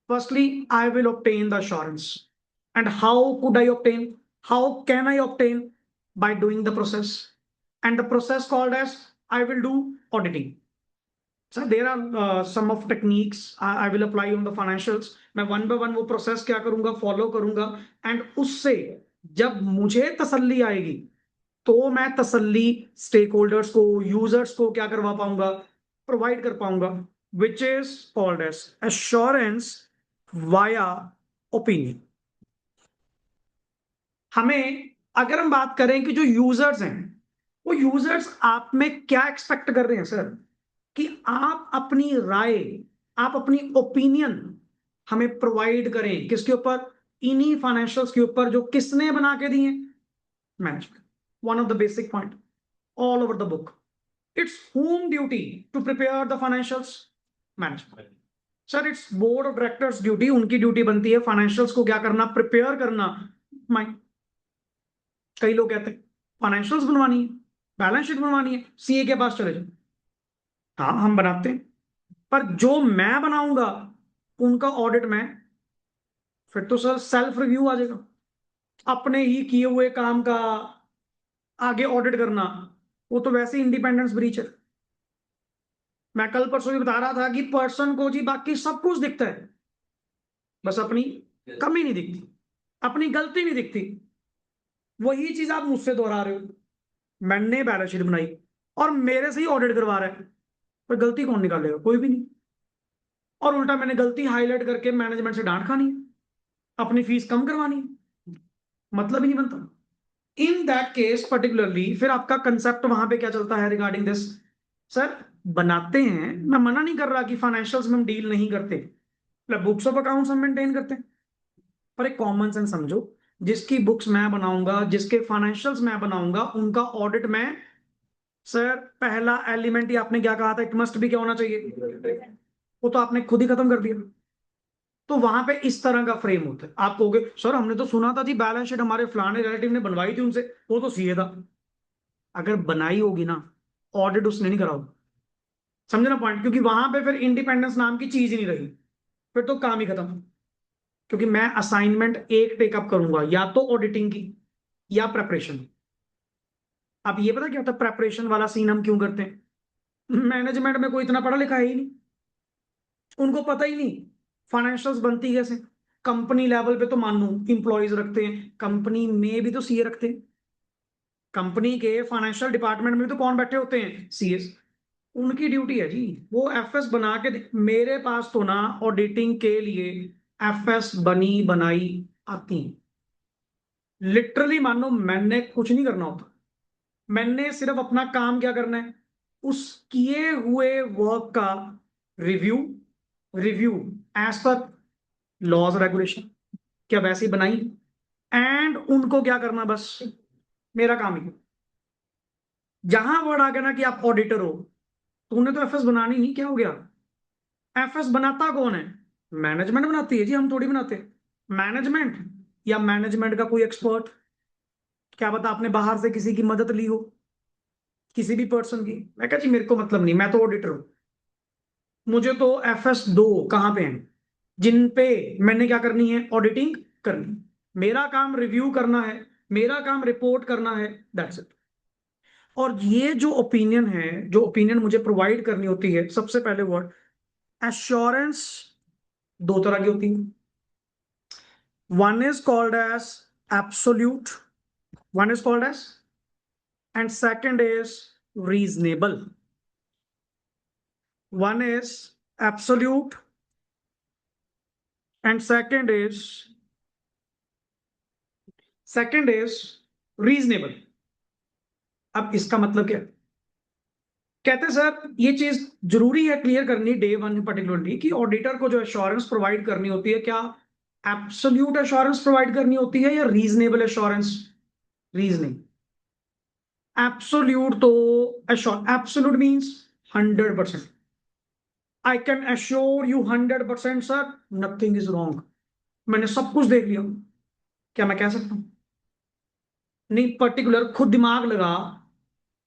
Firstly, I will obtain the assurance. And how could I obtain? How can I obtain? By doing the process. And the process called as I will do auditing. So there are some of techniques I will apply on the financials. मैं one by one वो process क्या करूंगा, follow करूंगा, and उससे जब मुझे तसल्ली आएगी तो मैं तसल्ली स्टेक होल्डर्स को, यूजर्स को क्या करवा पाऊंगा, प्रोवाइड कर पाऊंगा, which is called as assurance via opinion. हमें अगर हम बात करें कि जो यूजर्स हैं, वो यूजर्स आप में क्या एक्सपेक्ट कर रहे हैं सर, कि आप अपनी राय, आप अपनी ओपिनियन हमें प्रोवाइड करें, किसके ऊपर, इन्हीं फाइनेंशियल्स के ऊपर जो किसने बना के दिए, management. One of the basic point all over the book, it's whom duty to prepare the financials, management. Sir it's board of directors duty, उनकी ड्यूटी बनती है फाइनेंशियल्स को क्या करना, प्रिपेयर करना। माइंड, कई लोग कहते हैं फाइनेंशियल्स बनवानी है, बैलेंस शीट बनवानी है, सीए के पास चले जाओ। हाँ हम बनाते हैं, पर जो मैं बनाऊंगा उनका ऑडिट में, फिर तो सर सेल्फ रिव्यू आ जाएगा, अपने ही किए हुए काम का आगे ऑडिट करना, वो तो वैसे ही इंडिपेंडेंस ब्रीच है। मैं कल परसों भी बता रहा था कि पर्सन को जी बाकी सब कुछ दिखता है, बस अपनी कमी नहीं दिखती, अपनी गलती नहीं दिखती। वही चीज आप मुझसे दोहरा रहे हो, मैंने बैलेंस शीट बनाई और मेरे से ही ऑडिट करवा रहा है, पर गलती कौन निकालेगा, कोई भी नहीं। और उल्टा मैंने गलती हाईलाइट करके मैनेजमेंट से डांट खानी है, अपनी फीस कम करवानी है, मतलब ही नहीं बनता। इन दैट केस पर्टिकुलरली फिर आपका कंसेप्ट वहां पे क्या चलता है रिगार्डिंग दिस, सर बनाते हैं, मैं मना नहीं कर रहा कि फाइनेंशियल्स में हम डील नहीं करते, मतलब बुक्स ऑफ अकाउंट्स हम मेंटेन करते हैं, पर एक कॉमन सेंस समझो, जिसकी बुक्स मैं बनाऊंगा, जिसके फाइनेंशियल्स मैं बनाऊंगा, उनका ऑडिट में, सर पहला एलिमेंट ही आपने क्या कहा था, इट मस्ट भी क्या होना चाहिए, वो तो आपने खुद ही खत्म कर दिया। तो वहां पे इस तरह का फ्रेम होता है। आप कहोगे सर हमने तो सुना था जी बैलेंस शीट हमारे फलाने रिलेटिव ने बनवाई थी उनसे, वो तो सीए था। अगर बनाई होगी ना, ऑडिट उसने नहीं करा होगा, समझे ना पॉइंट, क्योंकि वहां पे फिर इंडिपेंडेंस नाम की चीज ही नहीं रही, फिर तो काम ही खत्म। क्योंकि मैं असाइनमेंट एक टेकअप करूंगा, या तो ऑडिटिंग की या प्रेपरेशन। अब ये पता क्या होता है, प्रेपरेशन वाला सीन हम क्यों करते हैं, मैनेजमेंट में कोई इतना पढ़ा लिखा है ही नहीं, उनको पता ही नहीं फाइनेंशियल्स बनती कैसे। कंपनी लेवल पे तो मान लो इंप्लॉयज रखते हैं, कंपनी में भी तो सीए रखते हैं, कंपनी के फाइनेंशियल डिपार्टमेंट में भी तो कौन बैठे होते हैं, सीएस। उनकी ड्यूटी है जी, वो एफएस बना के मेरे पास तो ना ऑडिटिंग के लिए एफएस बनी बनाई आती है। लिटरली मान लो मैंने कुछ नहीं करना होता, मैंने सिर्फ अपना काम क्या करना है, उस किए हुए वर्क का review, review as per laws regulation, क्या वैसी बनाई, एंड उनको क्या करना, बस मेरा काम ही। जहां वर्ड आ गया ना कि आप ऑडिटर हो, तूने तो एफएस बनानी नहीं, क्या हो गया, एफएस बनाता कौन है, मैनेजमेंट बनाती है जी, हम थोड़ी बनाते। मैनेजमेंट या मैनेजमेंट का कोई एक्सपर्ट, क्या पता आपने बाहर से किसी की मदद ली हो, किसी भी पर्सन की। मैं कहा जी मेरे को मतलब नहीं, मैं तो ऑडिटर हूं, मुझे तो एफएस दो कहां पे हैं, जिन पे मैंने क्या करनी है, ऑडिटिंग करनी, मेरा काम रिव्यू करना है, मेरा काम रिपोर्ट करना है, दैट्स इट। और ये जो ओपिनियन है, जो ओपिनियन मुझे प्रोवाइड करनी होती है, सबसे पहले वर्ड एश्योरेंस दो तरह की होती है। One is called as absolute, one is called as, and second is reasonable. One is absolute and second is reasonable. अब इसका मतलब क्या? कहते हैं सर ये चीज जरूरी है क्लियर करनी डे वन पर्टिकुलरली कि ऑडिटर को जो एश्योरेंस प्रोवाइड करनी होती है, क्या एब्सोल्यूट एश्योरेंस प्रोवाइड करनी होती है या रीजनेबल एश्योरेंस? रीजनिंग एब्सोल्यूट तो absolute means 100%। I can assure you 100% sir nothing is wrong, मैंने सब कुछ देख लिया, क्या मैं कह सकता हूं? नहीं, पर्टिकुलर खुद दिमाग लगा,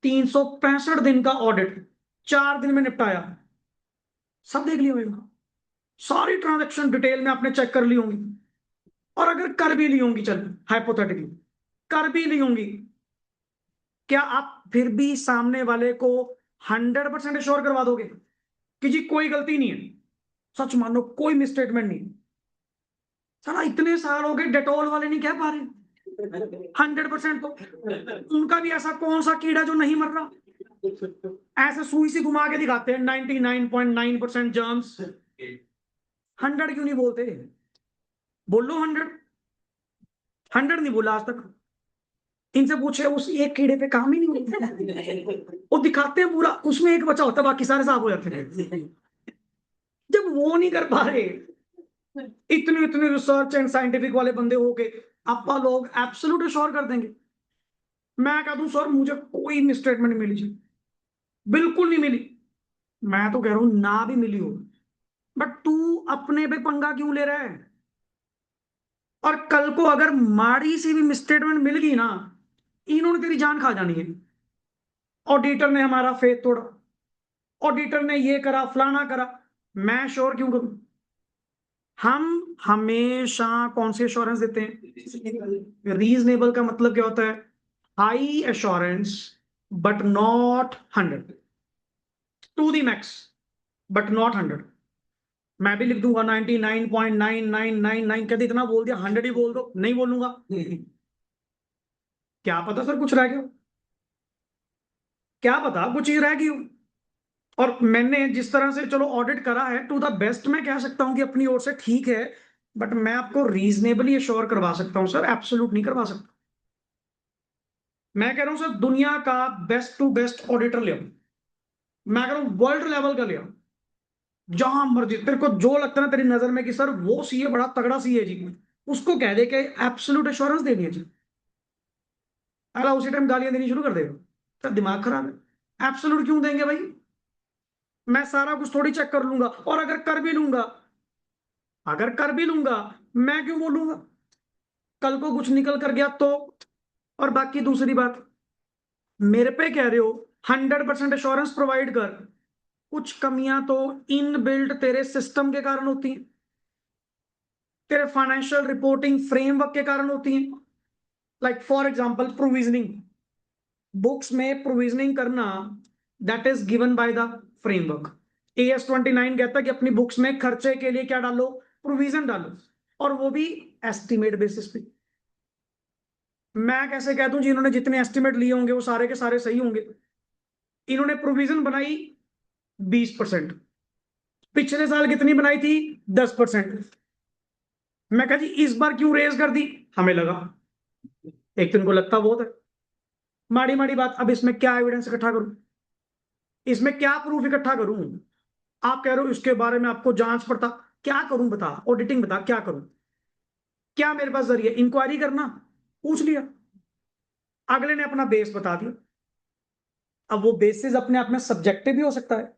365 दिन का ऑडिट 4 दिन में निपटाया, सब देख लिया होगा, सारी ट्रांजैक्शन डिटेल में आपने चेक कर ली होंगी। और अगर कर भी ली होंगी, चल हाइपोथेटिकली कर भी ली होंगी, क्या आप फिर भी सामने वाले को 100% श्योर करवा दोगे कि जी कोई गलती नहीं है, सच मानो कोई मिसस्टेटमेंट नहीं? साला इतने साल हो गए, डेटोल वाले नहीं कह पा रहे 100%? तो उनका भी ऐसा कौन सा कीड़ा जो नहीं मर रहा? ऐसे सुई से घुमा के दिखाते हैं 99.9% जर्म्स, 100 क्यों नहीं बोलते? बोलो 100 नहीं बोला आज तक। इनसे पूछे उस एक कीड़े पे काम ही नहीं होता, वो दिखाते हैं पूरा, उसमें एक बचा होता है, बाकी सारे साफ हो जाते हैं। जब वो नहीं कर पा रहे, इतने इतने रिसर्च एंड साइंटिफिक वाले बंदे हो के अपा लोग एब्सोल्यूट श्योर कर देंगे। मैं कह दूं सर मुझे कोई मिसस्टेटमेंट मिली जी, बिल्कुल नहीं मिली, मैं तो कह रहा हूं ना भी मिली हो, बट तू अपने पे पंगा क्यों ले रहा है? और कल को अगर माड़ी सी भी मिसस्टेटमेंट मिल गई ना, इन्होंने तेरी जान खा जानी है। ऑडिटर ने हमारा फेथ तोड़ा, ऑडिटर ने ये करा फलाना करा, मैं श्योर क्यों करूं? हम हमेशा कौन सी एश्योरेंस देते हैं? रीजनेबल का मतलब क्या होता है? High assurance but not 100, to the max but not 100। मैं भी लिख दूंगा 99.9999, कहते इतना बोल दिया 100 ही बोल दो, नहीं बोलूंगा। क्या पता सर कुछ रह गया हो, क्या पता कुछ चीज रह गई हो। और मैंने जिस तरह से चलो ऑडिट करा है, टू द बेस्ट मैं कह सकता हूं कि अपनी ओर से ठीक है, बट मैं आपको रीजनेबली एश्योर करवा सकता हूं सर, एब्सोल्यूट नहीं करवा सकता। मैं कह रहा हूं सर दुनिया का बेस्ट टू बेस्ट ऑडिटर ले आओ, मैं कह रहा हूं वर्ल्ड लेवल का ले आओ, जहां मर्जी तेरे को जो लगता है ना तेरी नजर में कि सर वो सीए बड़ा तगड़ा सीए जी, उसको कह दे कि एब्सोल्यूट एश्योरेंस देनी है जी, अला उसी टाइम गालियां देनी शुरू कर देगा, तो दिमाग खराब है। एब्सोल्यूट क्यों देंगे भाई? मैं सारा कुछ थोड़ी चेक कर लूंगा, और अगर कर भी लूंगा मैं क्यों बोलूंगा? कल को कुछ निकल कर गया तो? और बाकी दूसरी बात, मेरे पे कह रहे हो 100% एश्योरेंस प्रोवाइड कर, कुछ कमियां तो इन बिल्ट तेरे सिस्टम के कारण होती हैं, तेरे फाइनेंशियल रिपोर्टिंग फ्रेमवर्क के कारण होती हैं। Like for example provisioning, books में प्रोविजनिंग करना, that is given by the framework. AS 29 कहता है कि अपनी बुक्स में खर्चे के लिए क्या डालो? प्रोविजन डालो, और वो भी एस्टिमेट बेसिस पे। मैं कैसे कह दूं जी इन्होंने जितने एस्टिमेट लिए होंगे वो सारे के सारे सही होंगे? इन्होंने प्रोविजन बनाई 20%, पिछले साल कितनी बनाई थी? 10%। मैं कहा जी इस बार क्यों रेज कर दी? हमें लगा, एक दिन को लगता बहुत है, माड़ी माड़ी बात। अब इसमें क्या एविडेंस इकट्ठा करूं, इसमें क्या प्रूफ इकट्ठा करूं? आप कह रहे हो इसके बारे में आपको जांच पड़ता, क्या करूं बता, ऑडिटिंग बता क्या करूं? क्या मेरे पास जरिए? इंक्वायरी करना, पूछ लिया, अगले ने अपना बेस बता दिया। अब वो बेसिस अपने आप में सब्जेक्टिव भी हो सकता है,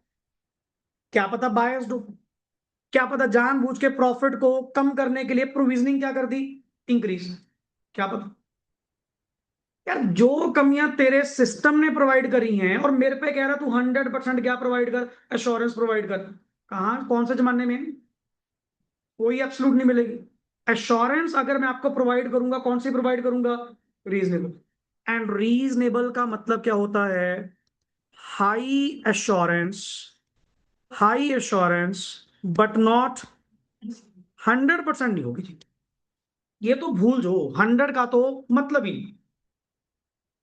क्या पता बायस्ड हो, क्या पता जानबूझ के प्रॉफिट को कम करने के लिए प्रोविजनिंग क्या कर दी? इंक्रीज, क्या पता। यार जो कमियां तेरे सिस्टम ने प्रोवाइड करी हैं और मेरे पे कह रहा तू 100% क्या प्रोवाइड कर? एश्योरेंस प्रोवाइड कर। कहां कौन से जमाने में? कोई एब्सोल्यूट नहीं मिलेगी। एश्योरेंस अगर मैं आपको प्रोवाइड करूंगा, कौन सी प्रोवाइड करूंगा? रीजनेबल। एंड रीजनेबल का मतलब क्या होता है? High assurance, high assurance but not 100% नहीं होगी जी। ये तो भूल जो 100 का तो मतलब ही नहीं,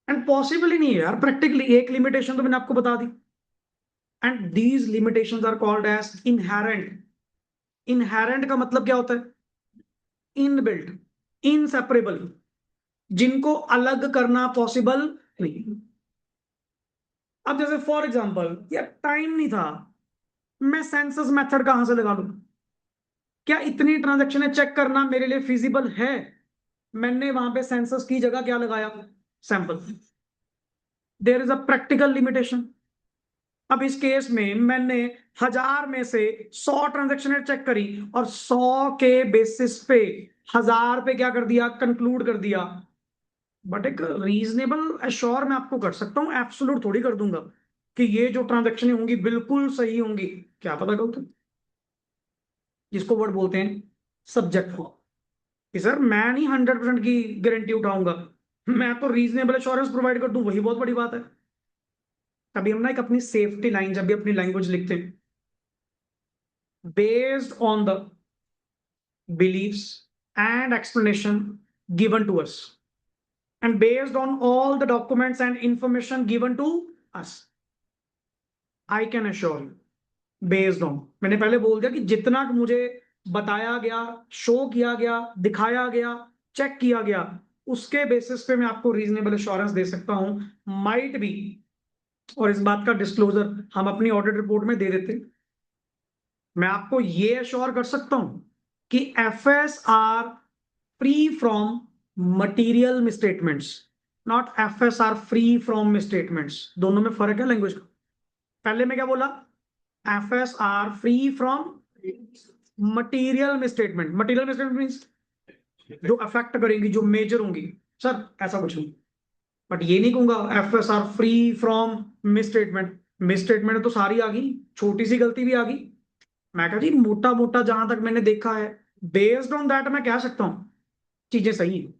एंड पॉसिबल ही नहीं है यार प्रैक्टिकली। एक लिमिटेशन तो मैंने आपको बता दी, and these limitations are called as inherent. Inherent का मतलब क्या होता है? इनबिल्ट, इनसेपरेबल, जिनको अलग करना पॉसिबल नहीं। अब जैसे फॉर एग्जांपल, यार टाइम नहीं था, मैं सेंसस मेथड कहां से लगा लूं? क्या इतनी ट्रांजेक्शन चेक करना मेरे लिए फिजिबल है? मैंने वहां पे सेंसस की जगह क्या लगाया? Sample. There is a practical limitation. अब इस केस में मैंने 1000 में से 100 ट्रांजेक्शन चेक करी, और 100 के बेसिस पे 1000 पे क्या कर दिया? कंक्लूड कर दिया। बट एक रीजनेबल एश्योर मैं आपको कर सकता हूँ, एब्सोल्यूट थोड़ी कर दूंगा कि ये जो ट्रांजेक्शन होंगी बिल्कुल सही होंगी। क्या पता गलत? जिसको वर्ड बोलते हैं सब्जेक्ट को, कि सर मैं नहीं 100% की गारंटी उठाऊंगा, मैं तो रीजनेबल एश्योरेंस प्रोवाइड कर दूं, वही बहुत बड़ी बात है। तभी हम ना एक अपनी सेफ्टी लाइन जब भी अपनी लैंग्वेज लिखते हैं, based on the beliefs and explanation given to us and based on all the documents and information given to us, I can assure you, based on, मैंने पहले बोल दिया कि जितना मुझे बताया गया, शो किया गया, दिखाया गया, चेक किया गया, उसके बेसिस पे मैं आपको रीजनेबल एश्योरेंस दे सकता हूं। माइट बी, और इस बात का डिस्क्लोजर हम अपनी ऑडिट रिपोर्ट में दे देते हैं। मैं आपको ये अश्योर कर सकता हूं कि FS are free from material misstatements, not FS are free from misstatements. दोनों में फर्क है लैंग्वेज का। पहले मैं क्या बोला? FS are free from material misstatement. Material misstatement means जो अफेक्ट करेंगी, जो मेजर होंगी। सर ऐसा कुछ नहीं, बट ये नहीं कहूंगा FS are free from misstatement. Misstatement तो सारी आ गई, छोटी सी गलती भी आ गई। मैं कहा जी मोटा मोटा जहां तक मैंने देखा है, बेस्ड ऑन दैट मैं कह सकता हूं चीजें सही है।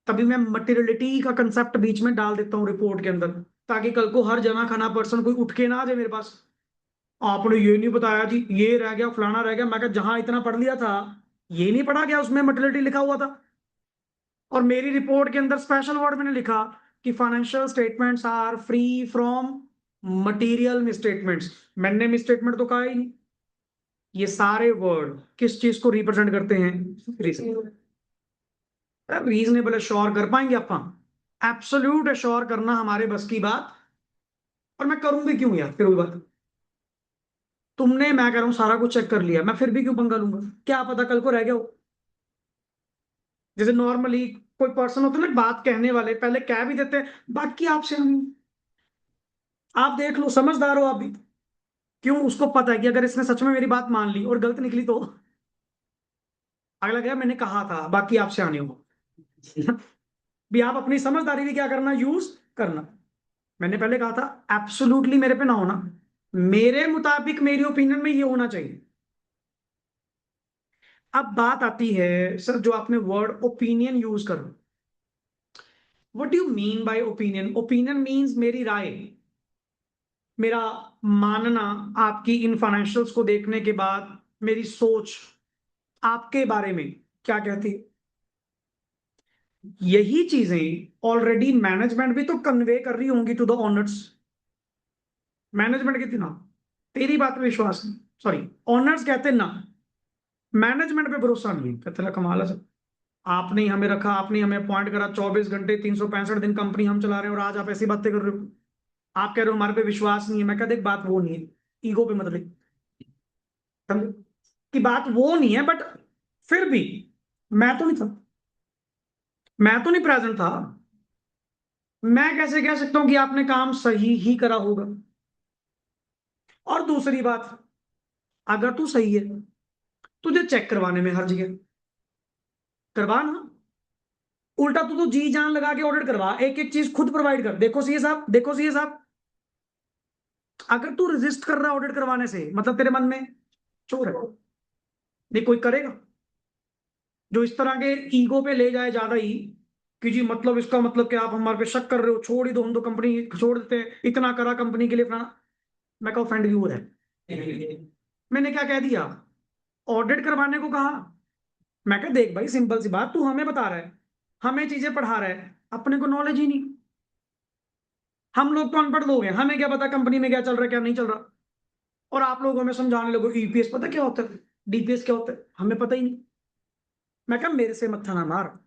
तभी मैं मटेरियलिटी का कंसेप्ट बीच में डाल देता हूँ रिपोर्ट के अंदर, ताकि कल को हर जना खाना पर्सन कोई उठ के ना आ जाए मेरे पास, आपने ये नहीं बताया जी, ये रह गया, फलाना रह गया। मैं कहा जहां इतना पढ़ लिया था, ये नहीं पढ़ा गया, उसमें मटेरियलिटी लिखा हुआ था। और मेरी रिपोर्ट के अंदर स्पेशल वर्ड मैंने लिखा कि financial statements are free from material misstatements. मैंने मिसस्टेटमेंट तो कहा ही नहीं। ये सारे वर्ड किस चीज को रिप्रेजेंट करते हैं? रीजनेबल अश्योर कर पाएंगे अपन? एब्सोल्यूट अश्योर करना हमारे बस की बात। और मैं करूंगी क्यों यार? फिर वही बात, तुमने, मैं कह रहा हूं सारा कुछ चेक कर लिया, मैं फिर भी क्यों पंगा लूंगा? क्या पता कल को रह गया हो। जैसे नॉर्मली कोई पर्सन होता है ना, बात कहने वाले पहले कह भी देते हैं बाकी आपसे हम, आप देख लो, समझदार हो आप भी। क्यों? उसको पता है कि अगर इसने सच में मेरी बात मान ली और गलत निकली तो अगला गया मैंने कहा था बाकी आपसे आने हो। भी आप अपनी समझदारी भी क्या करना, यूज करना। मैंने पहले कहा था एब्सोल्युटली मेरे पे ना होना, मेरे मुताबिक मेरी ओपिनियन में ये होना चाहिए। अब बात आती है सर जो आपने वर्ड ओपिनियन यूज करो, what do you mean by opinion? Opinion means मेरी राय, मेरा मानना, आपकी इन फाइनेंशियल्स को देखने के बाद मेरी सोच आपके बारे में क्या कहती है। यही चीजें ऑलरेडी मैनेजमेंट भी तो कन्वे कर रही होंगी टू द ओनर्स। मैनेजमेंट कहती ना तेरी बात पे विश्वास नहीं, सॉरी, ओनर्स कहते ना मैनेजमेंट पे भरोसा नहीं है। कहते ना कमाल है सर, आपने ही हमें रखा, आपने ही हमें अपॉइंट करा, 24 घंटे 365 दिन कंपनी हम चला रहे हैं, और आज आप ऐसी बातें कर रहे हो। आप कह रहे हो हमारे पे विश्वास नहीं है। मैं कहते एक बात वो नहीं है, ईगो पे मतलब कि बात वो नहीं है, बट फिर भी मैं तो नहीं था, मैं तो नहीं प्रेजेंट था, मैं कैसे कह सकता हूं कि आपने काम सही ही करा होगा? और दूसरी बात, अगर तू सही है, तुझे चेक करवाने में हर जगह करवा ना। उल्टा तू तो जी जान लगा के ऑडिट करवा, एक एक चीज खुद प्रोवाइड कर। देखो सीए साहब, देखो सीए साहब, अगर तू रेजिस्ट कर रहा है ऑडिट करवाने से, मतलब तेरे मन में चोर है। नहीं कोई करेगा जो इस तरह के ईगो पे ले जाए ज्यादा ही, कि जी मतलब इसका मतलब कि आप हमारे पे शक कर रहे हो, छोड़ ही दो, हम तो कंपनी छोड़ देते हैं, इतना करा कंपनी के लिए फलाना। मैं कहा ऑफेंड क्यों हो रहा है? मैंने क्या कह दिया? ऑडिट करवाने को कहा। मैं कहा देख भाई, सिंपल सी बात, तू हमें बता रहा है, हमें चीजें पढ़ा रहा है, अपने को नॉलेज ही नहीं। हम लोग तो अनपढ़ लोग हैं, हमें क्या पता कंपनी में क्या चल रहा है क्या नहीं चल रहा। और आप लोग हमें समझाने लगो ईपीएस पता क्या होता है, डीपीएस क्या होता है, हमें पता ही नहीं। मैं कहा मेरे से मत्था ना मार,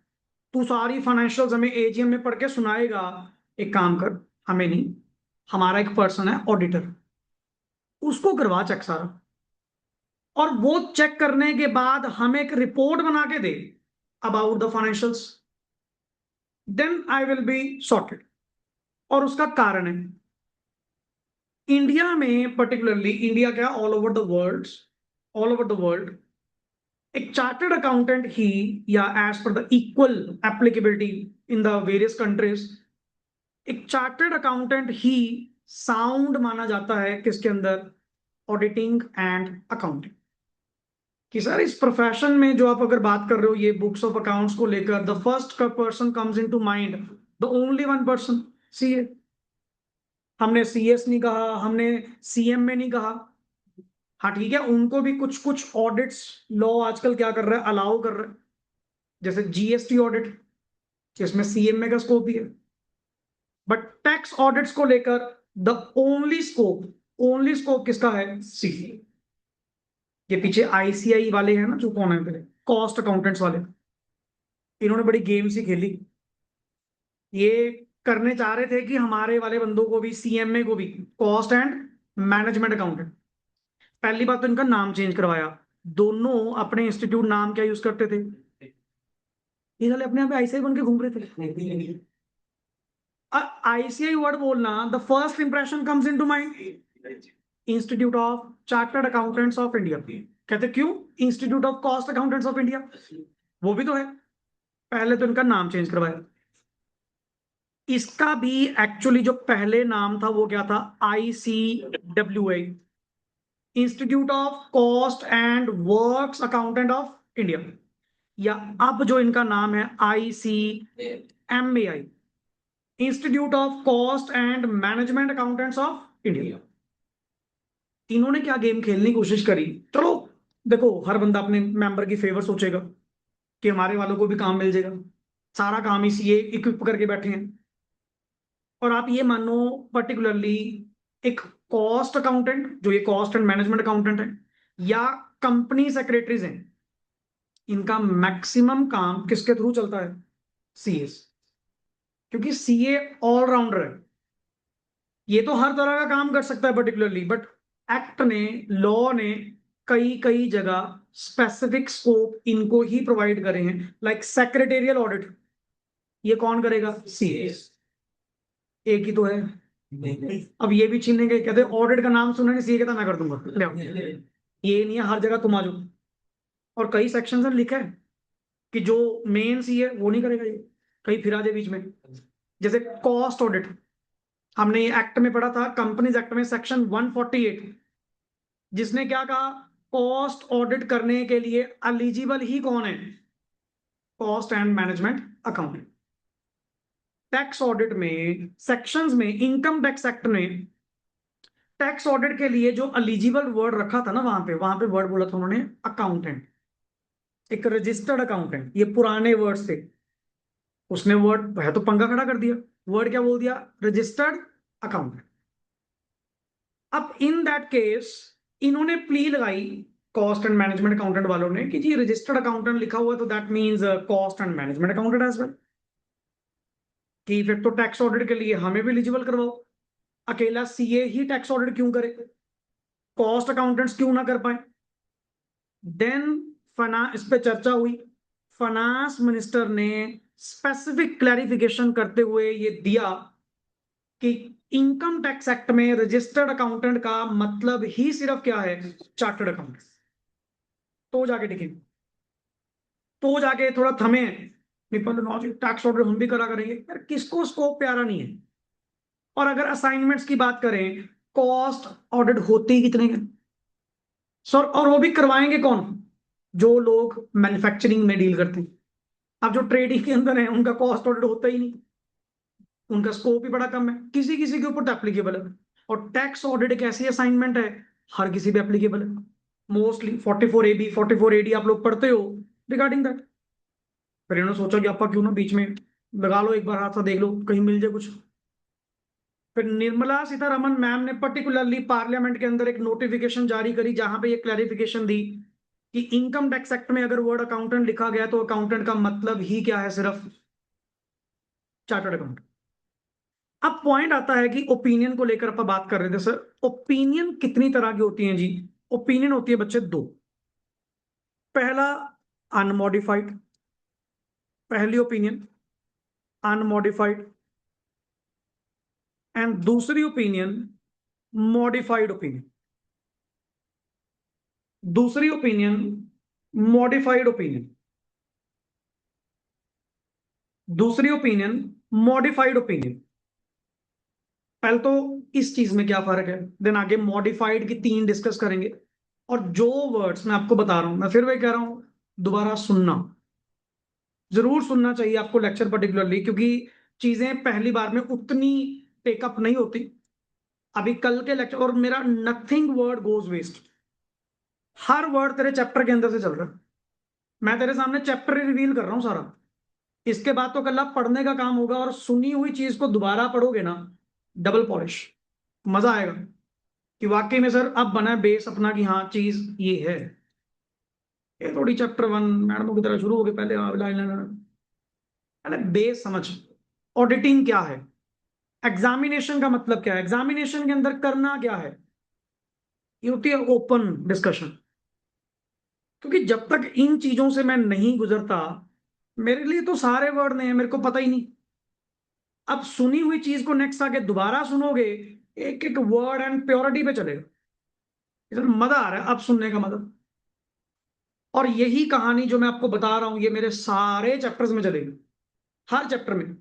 तू सारी फाइनेंशियल्स हमें एजीएम में पढ़ के सुनाएगा। एक काम कर, हमें नहीं, हमारा एक पर्सन है ऑडिटर, उसको करवा चेक सारा, और वो चेक करने के बाद हमें एक रिपोर्ट बना के दे about the financials, then I will be sorted. और उसका कारण है, इंडिया में पर्टिकुलरली, इंडिया क्या, ऑल ओवर द वर्ल्ड, एक चार्टर्ड अकाउंटेंट ही, या as per the equal applicability in the various countries, एक चार्टर्ड अकाउंटेंट ही साउंड माना जाता है किसके अंदर, ऑडिटिंग एंड अकाउंटिंग। कि सर इस प्रोफेशन में जो आप अगर बात कर रहे हो ये बुक्स ऑफ अकाउंट्स को लेकर, the first person comes into mind, the only one person, CA. हमने सीएस नहीं कहा, हमने सीएम में नहीं कहा। हाँ ठीक है, उनको भी कुछ कुछ ऑडिट्स लॉ आजकल क्या कर रहा है, अलाउ कर रहा है, जैसे जीएसटी ऑडिट, जिसमें सीएमए का स्कोप भी है। बट टैक्स ऑडिट्स को लेकर द ओनली स्कोप किसका है, सीए। ये पीछे आईसीआई वाले हैं ना, जो कौन है, कॉस्ट अकाउंटेंट्स वाले, इन्होंने बड़ी गेम सी खेली। ये करने चाह रहे थे कि हमारे वाले बंदों को भी, सीएमए को भी, कॉस्ट एंड मैनेजमेंट अकाउंटेंट। पहली बात तो इनका नाम चेंज करवाया, दोनों अपने इंस्टीट्यूट नाम क्या यूज करते थे, ये साले अपने आप आईसीआई बन के घूम रहे थे। आईसीआई वर्ड बोलना, the first impression comes into mind, institute of chartered accountants of India. कहते क्यों, institute of cost accountants of India, वो भी तो है। पहले तो इनका नाम चेंज करवाया। इसका भी एक्चुअली जो पहले नाम था वो क्या था, ICWA, institute of cost and works accountant of India. या अब जो इनका नाम है ICMAI, institute of cost and management accountants of India. इन्होंने क्या गेम खेलने की कोशिश करी, चलो देखो हर बंदा अपने मेंबर की फेवर सोचेगा कि हमारे वालों को भी काम मिल जाएगा, सारा काम इसी ये इक्विप करके बैठे हैं। और आप ये मानो पर्टिकुलरली एक कॉस्ट अकाउंटेंट, जो ये कॉस्ट एंड मैनेजमेंट अकाउंटेंट है, या कंपनी सेक्रेटरीज हैं, इनका मैक्सिमम काम किसके थ्रू चलता है, सीएस। क्योंकि सीए ऑलराउंडर है, ये तो हर तरह का काम कर सकता है पर्टिकुलरली, बट एक्ट ने, लॉ ने कई कई जगह स्पेसिफिक स्कोप इनको ही प्रोवाइड करे हैं, लाइक सेक्रेटेरियल ऑडिट, ये कौन करेगा, सीएस। एक ही तो है। अब ये भी छीनेंगे, कहते ऑडिट का नाम सुना नहीं, सीए कहता मैं कर दूंगा, ले आओ। ये नहीं है हर जगह तुम आ जाओ। और कई सेक्शन में लिखा है कि जो मेन सी है वो नहीं करेगा, ये कहीं फिरा दे बीच में। जैसे कॉस्ट ऑडिट, हमने ये एक्ट में पढ़ा था, कंपनीज एक्ट में सेक्शन 148, जिसने क्या कहा, कॉस्ट ऑडिट करने के लिए एलिजिबल ही कौन है, cost and management accounting. Tax audit में सेक्शंस में, इनकम टैक्स एक्ट में टैक्स ऑडिट के लिए जो एलिजिबल वर्ड रखा था ना, वहां पे वर्ड बोला था उन्होंने, अकाउंटेंट, एक रजिस्टर्ड अकाउंटेंट। ये पुराने वर्ड्स थे, उसने वर्ड है तो पंगा खड़ा कर दिया, वर्ड क्या बोल दिया, रजिस्टर्ड अकाउंटेंट। अब इन दैट केस इन्होंने प्ली लगाई, कॉस्ट एंड मैनेजमेंट अकाउंटेंट वालों ने, कि जी रजिस्टर्ड अकाउंटेंट लिखा हुआ है तो that means cost and management accountant as well, कि फिर तो टैक्स ऑडिट के लिए हमें भी एलिजिबल करवाओ। अकेला सीए ही टैक्स ऑडिट क्यों करे, कॉस्ट अकाउंटेंट्स क्यों ना कर पाए। देन फना इस पे चर्चा हुई, फाइनेंस मिनिस्टर ने स्पेसिफिक क्लैरिफिकेशन करते हुए ये दिया कि इनकम टैक्स एक्ट में रजिस्टर्ड अकाउंटेंट का मतलब ही सिर्फ क्या है, चार्टर्ड अकाउंटेंट। तो जाके दिखे, तो जाके थोड़ा थमे, टैक्स ऑडिट हम भी करा करेंगे, यार किसको स्कोप प्यारा नहीं है। और अगर असाइनमेंट्स की बात करें, कॉस्ट ऑडिट होते ही कितने हैं सर, और वो भी करवाएंगे कौन, जो लोग मैन्युफैक्चरिंग में डील करते हैं। अब जो ट्रेडिंग के अंदर है उनका कॉस्ट ऑडिट होता ही नहीं, उनका स्कोप ही बड़ा कम है, किसी किसी के ऊपर तो एप्लीकेबल है। और टैक्स ऑडिट एक ऐसी असाइनमेंट है हर किसी पे एप्लीकेबल है। मोस्टली 44 AB 44 AD आप लोग पढ़ते हो रिगार्डिंग दैट। फिर इन्होंने सोचा कि आपका क्यों ना बीच में लगा लो, एक बार हाथ सा देख लो कहीं मिल जाए कुछ। फिर निर्मला सीतारमन मैम ने पर्टिकुलरली पार्लियामेंट के अंदर एक नोटिफिकेशन जारी करी जहां पे ये क्लैरिफिकेशन दी कि इनकम टैक्स एक्ट में अगर वर्ड अकाउंटेंट लिखा गया तो अकाउंटेंट का मतलब ही क्या है, सिर्फ चार्टर्ड अकाउंट। अब पॉइंट आता है कि ओपिनियन को लेकर अपन बात कर रहे थे सर, ओपिनियन कितनी तरह की होती है जी? ओपिनियन होती है बच्चे दो। पहला अनमॉडिफाइड, पहली ओपिनियन अनमॉडिफाइड, एंड दूसरी ओपिनियन मॉडिफाइड ओपिनियन। दूसरी ओपिनियन मॉडिफाइड ओपिनियन, दूसरी ओपिनियन मॉडिफाइड ओपिनियन। पहले तो इस चीज में क्या फर्क है, देन आगे मॉडिफाइड की तीन डिस्कस करेंगे। और जो वर्ड्स मैं आपको बता रहा हूं, मैं फिर वही कह रहा हूं, दोबारा सुनना, जरूर सुनना चाहिए आपको लेक्चर पर्टिकुलरली, क्योंकि चीजें पहली बार में उतनी टेकअप नहीं होती। अभी कल के लेक्चर, और मेरा नथिंग वर्ड गोज वेस्ट, हर वर्ड तेरे चैप्टर के अंदर से चल रहा है। मैं तेरे सामने चैप्टर रिवील कर रहा हूं सारा। इसके बाद तो कल आप पढ़ने का काम होगा, और सुनी हुई चीज को दोबारा पढ़ोगे ना, डबल पॉलिश, मजा आएगा कि वाकई में सर अब बना है बेस अपना कि हाँ चीज ये है। ये थोड़ी चैप्टर वन मैडमों की तरह शुरू हो गए पहले लाइन, पहले बेस समझ। ऑडिटिंग क्या है, एग्जामिनेशन का मतलब क्या है, एग्जामिनेशन के अंदर करना क्या है, ये होती है ओपन डिस्कशन। क्योंकि जब तक इन चीजों से मैं नहीं गुजरता, मेरे लिए तो सारे वर्ड नए हैं, मेरे को पता ही नहीं। अब सुनी हुई चीज को नेक्स्ट आके दोबारा सुनोगे, एक एक वर्ड एंड प्योरिटी पे चलेगा। इधर मजा आ रहा है अब सुनने का मजा। और यही कहानी जो मैं आपको बता रहा हूं, ये मेरे सारे चैप्टर्स में चलेगी, हर चैप्टर में।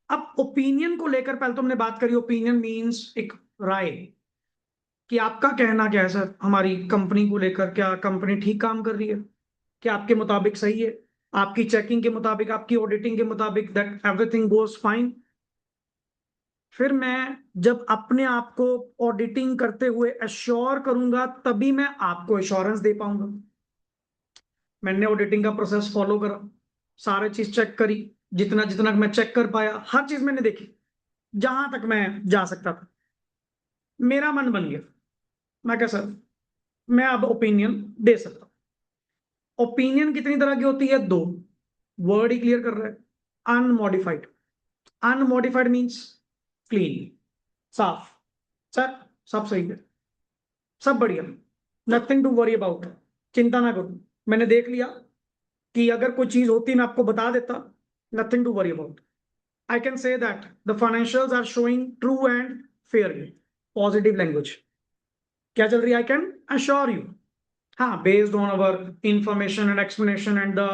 अब ओपिनियन को लेकर पहले तो हमने बात करी, ओपिनियन मींस एक राय, कि आपका कहना क्या है सर हमारी कंपनी को लेकर, क्या कंपनी ठीक काम कर रही है, क्या आपके मुताबिक सही है, आपकी चेकिंग के मुताबिक, आपकी ऑडिटिंग के मुताबिक, दैट एवरीथिंग गोज फाइन। फिर मैं जब अपने आप को ऑडिटिंग करते हुए एश्योर करूंगा, तभी मैं आपको एश्योरेंस दे पाऊंगा। मैंने ऑडिटिंग का प्रोसेस फॉलो करा, सारे चीज चेक करी, जितना जितना मैं चेक कर पाया हर चीज मैंने देखी, जहां तक मैं जा सकता था। मेरा मन बन गया, मैं क्या सर मैं अब ओपिनियन दे सकता हूं। ओपिनियन कितनी तरह की होती है? दो। वर्ड ही क्लियर कर रहा है, अनमॉडिफाइड। अनमॉडिफाइड मीन्स क्लीन, साफ, सर सब सही है, सब बढ़िया, नथिंग टू वरी अबाउट, चिंता ना करो, मैंने देख लिया कि अगर कोई चीज होती मैं आपको बता देता, nothing to worry about. I can say that the financials are showing true and fairly. Positive language. क्या चल रही है? I can assure you. हाँ, based on our information and explanation and the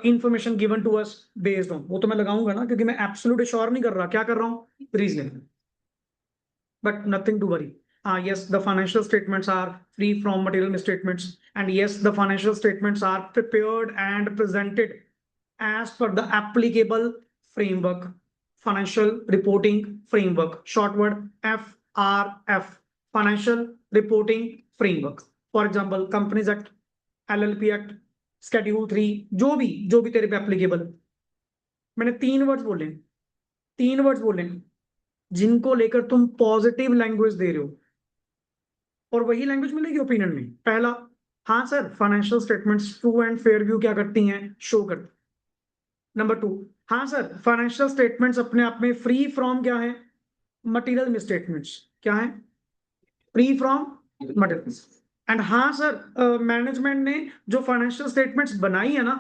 information given to us based on, वो तो मैं लगाऊंगा ना, क्योंकि मैं absolute assure नहीं कर रहा, क्या कर रहा हूँ, reasoning. But nothing to worry. Yes, the financial statements are free from material misstatements, and yes, the financial statements are prepared and presented as per the applicable framework, financial reporting framework, short word FRF, financial reporting framework. For example, Companies Act, LLP Act, Schedule 3, जो भी तेरे पे applicable। मैंने तीन words बोले जिनको लेकर तुम पॉजिटिव लैंग्वेज दे रहे हो, और वही लैंग्वेज मिलेगी ओपिनियन में। पहला, हाँ sir financial statements true and fair view क्या करती हैं, शो करती। नंबर टू, हाँ सर फाइनेंशियल स्टेटमेंट्स अपने आप में फ्री फ्रॉम क्या है, मटेरियल मिसस्टेटमेंट्स, क्या है, फ्री फ्रॉम मटेरियल। एंड हाँ सर मैनेजमेंट ने जो फाइनेंशियल स्टेटमेंट्स बनाई है ना,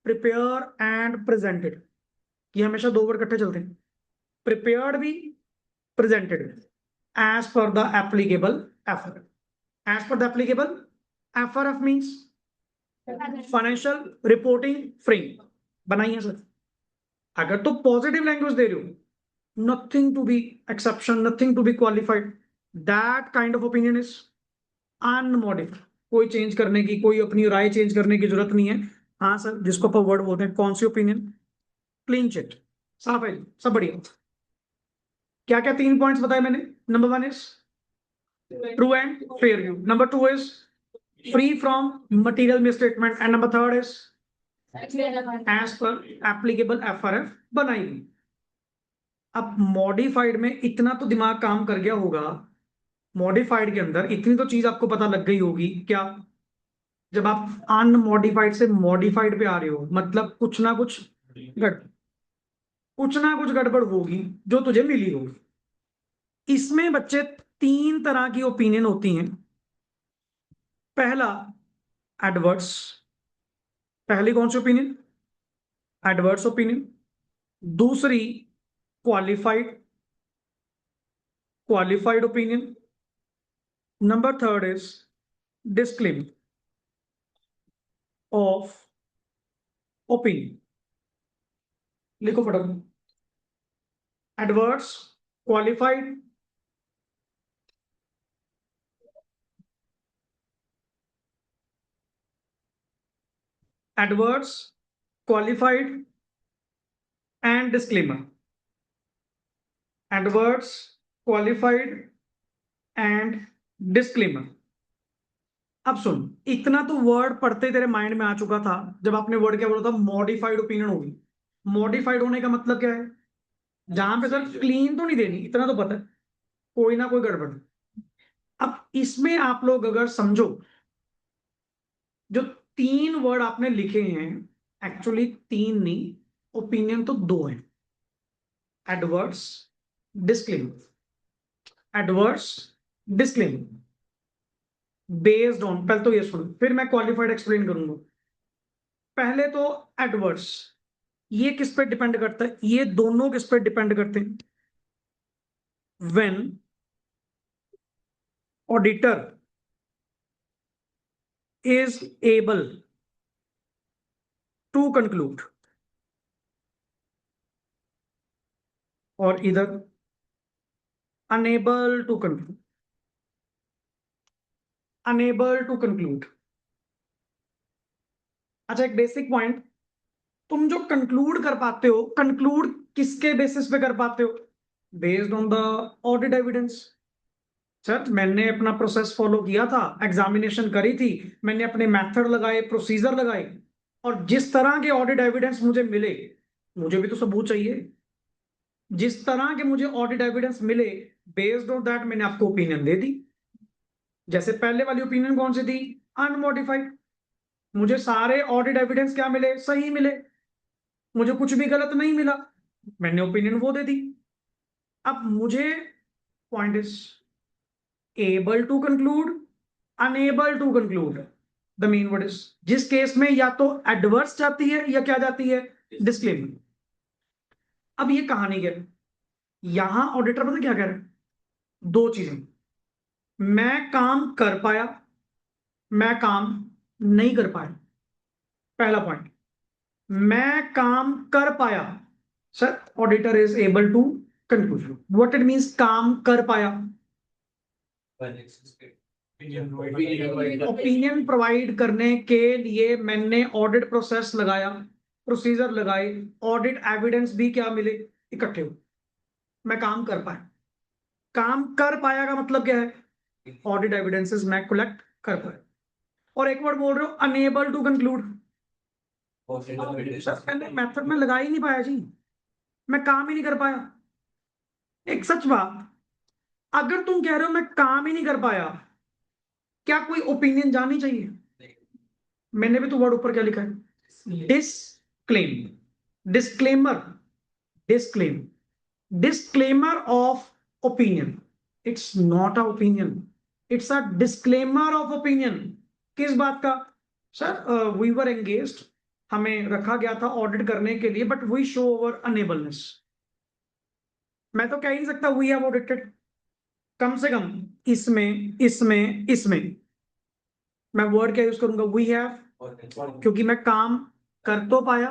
प्रिपेयर एंड प्रेजेंटेड, ये हमेशा दो वर्ड इकट्ठे चलते हैं, प्रिपेयर्ड भी, प्रेजेंटेड भी, as per the applicable FRF. As per the applicable FRF means financial reporting frame बनाइए सर। अगर तो पॉजिटिव लैंग्वेज दे रहे हो, nothing to be exception, nothing to be qualified, that kind of opinion is unmodified. कोई change करने की, कोई अपनी राय चेंज करने की जरूरत नहीं है, हाँ सर, जिसको अपन वर्ड बोलते हैं, कौन सी ओपिनियन? क्लीन चिट, साफ है जी, सब बढ़िया। क्या क्या 3 पॉइंट्स बताए मैंने? Number 1 is true and fair view, number 2 is free from material misstatement, and number 3 is as per applicable FRF बनाई गई। अब मॉडिफाइड में इतना तो दिमाग काम कर गया होगा, मॉडिफाइड के अंदर इतनी तो चीज आपको पता लग गई होगी क्या? जब आप अनमॉडिफाइड से मॉडिफाइड पे आ रहे हो, मतलब कुछ ना कुछ कुछ ना कुछ गड़बड़ होगी जो तुझे मिली होगी। इसमें बच्चे 3 तरह की ओपिनियन होती हैं। पहला एडवर्स, पहली कौन सी ओपिनियन? Adverse opinion. दूसरी qualified, qualified opinion. Number 3 is disclaim of opinion. लिखो फटाफट, adverse, qualified, adverse, qualified and disclaimer. Adverse, qualified and disclaimer. अब सुन, इतना तो वर्ड पढ़ते तेरे माइंड में आ चुका था जब आपने वर्ड क्या बोला था, मॉडिफाइड ओपिनियन होगी। मॉडिफाइड होने का मतलब क्या है? जहां पे सर क्लीन तो नहीं देनी, इतना तो पता है, कोई ना कोई गड़बड़। अब इसमें आप लोग अगर समझो, जो 3 वर्ड आपने लिखे हैं, एक्चुअली 3 नहीं, ओपिनियन तो 2 है। Adverse, disclaimer, adverse, disclaimer. Based on, पहले तो ये सुनो, फिर मैं क्वालिफाइड एक्सप्लेन करूंगा। पहले तो एडवर्स, ये किस पे डिपेंड करता है? ये दोनों किस पे डिपेंड करते हैं? When auditor is able to conclude, और इधर unable to conclude, unable to conclude. अच्छा, एक बेसिक पॉइंट, तुम जो कंक्लूड कर पाते हो, कंक्लूड किसके बेसिस पे कर पाते हो? Based on the audit evidence. Sir मैंने अपना प्रोसेस फॉलो किया था, एग्जामिनेशन करी थी, मैंने अपने मेथड लगाए, प्रोसीजर लगाए, और जिस तरह के ऑडिट एविडेंस मुझे मिले, मुझे भी तो सबूत चाहिए। जिस तरह के मुझे ऑडिट एविडेंस मिले, बेस्ड ऑन दैट मैंने आपको ओपिनियन दे दी। जैसे पहले वाली ओपिनियन कौन सी थी? अनमॉडिफाइड। मुझे सारे ऑडिट एविडेंस क्या मिले? सही मिले, मुझे कुछ भी गलत नहीं मिला, मैंने ओपिनियन वो दे दी। अब मुझे point is able to conclude, unable to conclude. The main word is, जिस केस में या तो एडवर्स जाती है या क्या जाती है? डिस्क्लेमर। अब ये कहानी क्या है? यहां ऑडिटर पता क्या कह रहा है? 2 चीजें, मैं काम कर पाया, मैं काम नहीं कर पाया। पहला पॉइंट, मैं काम कर पाया, sir auditor is able to conclude. What it means काम कर पाया? ओपिनियन प्रोवाइड करने के लिए मैंने ऑडिट प्रोसेस लगाया, प्रोसीजर लगाए, ऑडिट एविडेंस भी क्या मिले? इकट्ठे हो, मैं काम कर पाया। काम कर पाया का मतलब क्या है? ऑडिट एविडेंसेस मैं कलेक्ट कर पाया। और एक वर्ड बोल रहे हो अनेबल टू कंक्लूड, मैंने मेथड में लगा ही नहीं पाया जी, मैं काम ही नहीं कर पाया। एक सच बात, अगर तुम कह रहे हो मैं काम ही नहीं कर पाया, क्या कोई ओपिनियन जानी चाहिए? मैंने भी तो वर्ड ऊपर क्या लिखा है? Disclaim, disclaimer, disclaim, disclaimer of opinion. It's not a opinion, it's a disclaimer of opinion. किस बात का? सर वी वर एंगेज्ड, हमें रखा गया था ऑडिट करने के लिए, बट वी शो ओवर अनेबलनेस। मैं तो कह ही नहीं सकता वी हैव ऑडिटेड, कम से कम इसमें इसमें इसमें मैं वर्ड क्या यूज करूंगा? वी हैव, क्योंकि मैं काम कर तो पाया।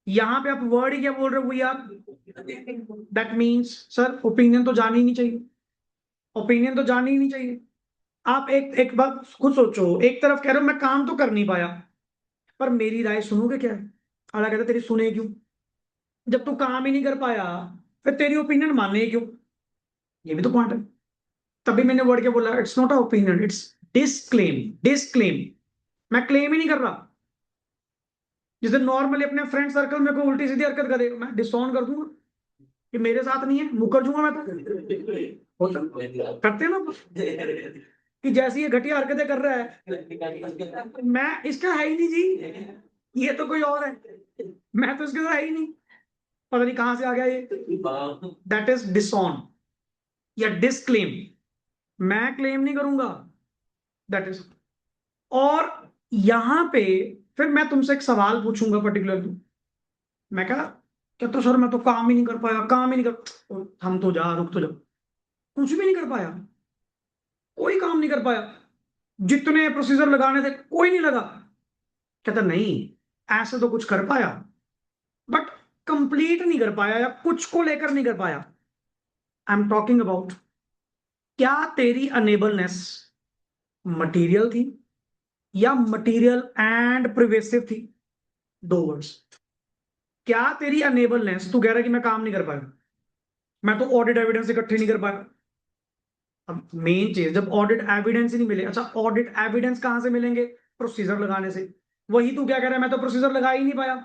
यहां पे आप वर्ड ही क्या बोल रहे हो? We are. That means sir opinion तो जानी ही नहीं चाहिए, ओपिनियन तो जानी ही नहीं चाहिए। आप एक एक बात खुद सोचो, एक तरफ कह रहे हो मैं काम तो कर नहीं पाया, पर मेरी राय सुनोगे क्या? अगला कहता तेरी सुने क्यों? जब तू काम ही नहीं कर पाया फिर तेरी ओपिनियन माने क्यों? ये भी तो पॉइंट है। तभी मैंने वर्ड क्या बोला, it's not a opinion, it's disclaim. Disclaim, मैं क्लेम ही नहीं कर रहा। जैसे नॉर्मली अपने फ्रेंड सर्कल में कोई उल्टी सीधी हरकत करे, मैं डिसऑन कर दूंगा कि मेरे साथ नहीं है, मुकर दूंगा मैं तो। करते हैं ना कि जैसी ये घटिया हरकतें कर रहा है, मैं इसका है ही नहीं जी, ये तो कोई और है, मैं तो इसके साथ है ही नहीं, पता नहीं कहां से आ गया ये। दैट इज डिसऑन या डिस्क्लेम। मैं क्लेम नहीं करूंगा, दैट इज। और यहां पे फिर मैं तुमसे एक सवाल पूछूंगा पर्टिकुलरली। मैं कहा क्या तो सर मैं तो काम ही नहीं कर पाया, काम ही नहीं कर। हम तो जा, रुक तो जा, कुछ भी नहीं कर पाया, कोई काम नहीं कर पाया, जितने प्रोसीजर लगाने थे कोई नहीं लगा। कहता नहीं, ऐसे तो कुछ कर पाया बट कंप्लीट नहीं कर पाया या कुछ को लेकर नहीं कर पाया। आई एम टॉकिंग अबाउट, क्या तेरी अनेबलनेस मटेरियल थी या मटेरियल एंड प्रिवेसिव थी? दो वर्ड्स। क्या तेरी अनेबलनेस, तू कह रहा है कि मैं काम नहीं कर पाया, मैं तो ऑडिट एविडेंस इकट्ठे नहीं कर पाया। अब मेन चीज, जब ऑडिट एविडेंस ही नहीं मिले, अच्छा ऑडिट एविडेंस कहां से मिलेंगे? प्रोसीजर लगाने से। वही तू क्या कह रहा है, मैं तो प्रोसीजर लगा ही नहीं पाया।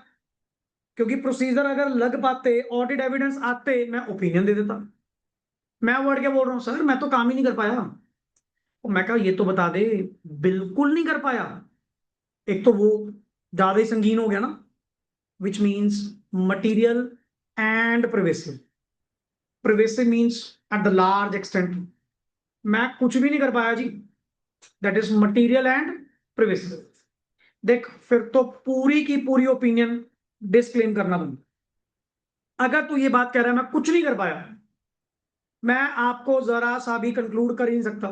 क्योंकि प्रोसीजर अगर लग पाते, ऑडिट एविडेंस आते, मैं ओपिनियन दे देता। मैं वर्ड क्या बोल रहा हूँ, सर मैं तो काम ही नहीं कर पाया। और मैं कहा ये तो बता दे, बिल्कुल नहीं कर पाया, एक तो वो ज्यादा ही संगीन हो गया ना, which means material and pervasive. Pervasive means at the large extent, मैं कुछ भी नहीं कर पाया जी, that is material and pervasive. देख फिर तो पूरी की पूरी ओपिनियन डिस्क्लेम करना बंद। अगर तू ये बात कह रहा है मैं कुछ नहीं कर पाया, मैं आपको जरा सा भी कंक्लूड कर ही नहीं सकता,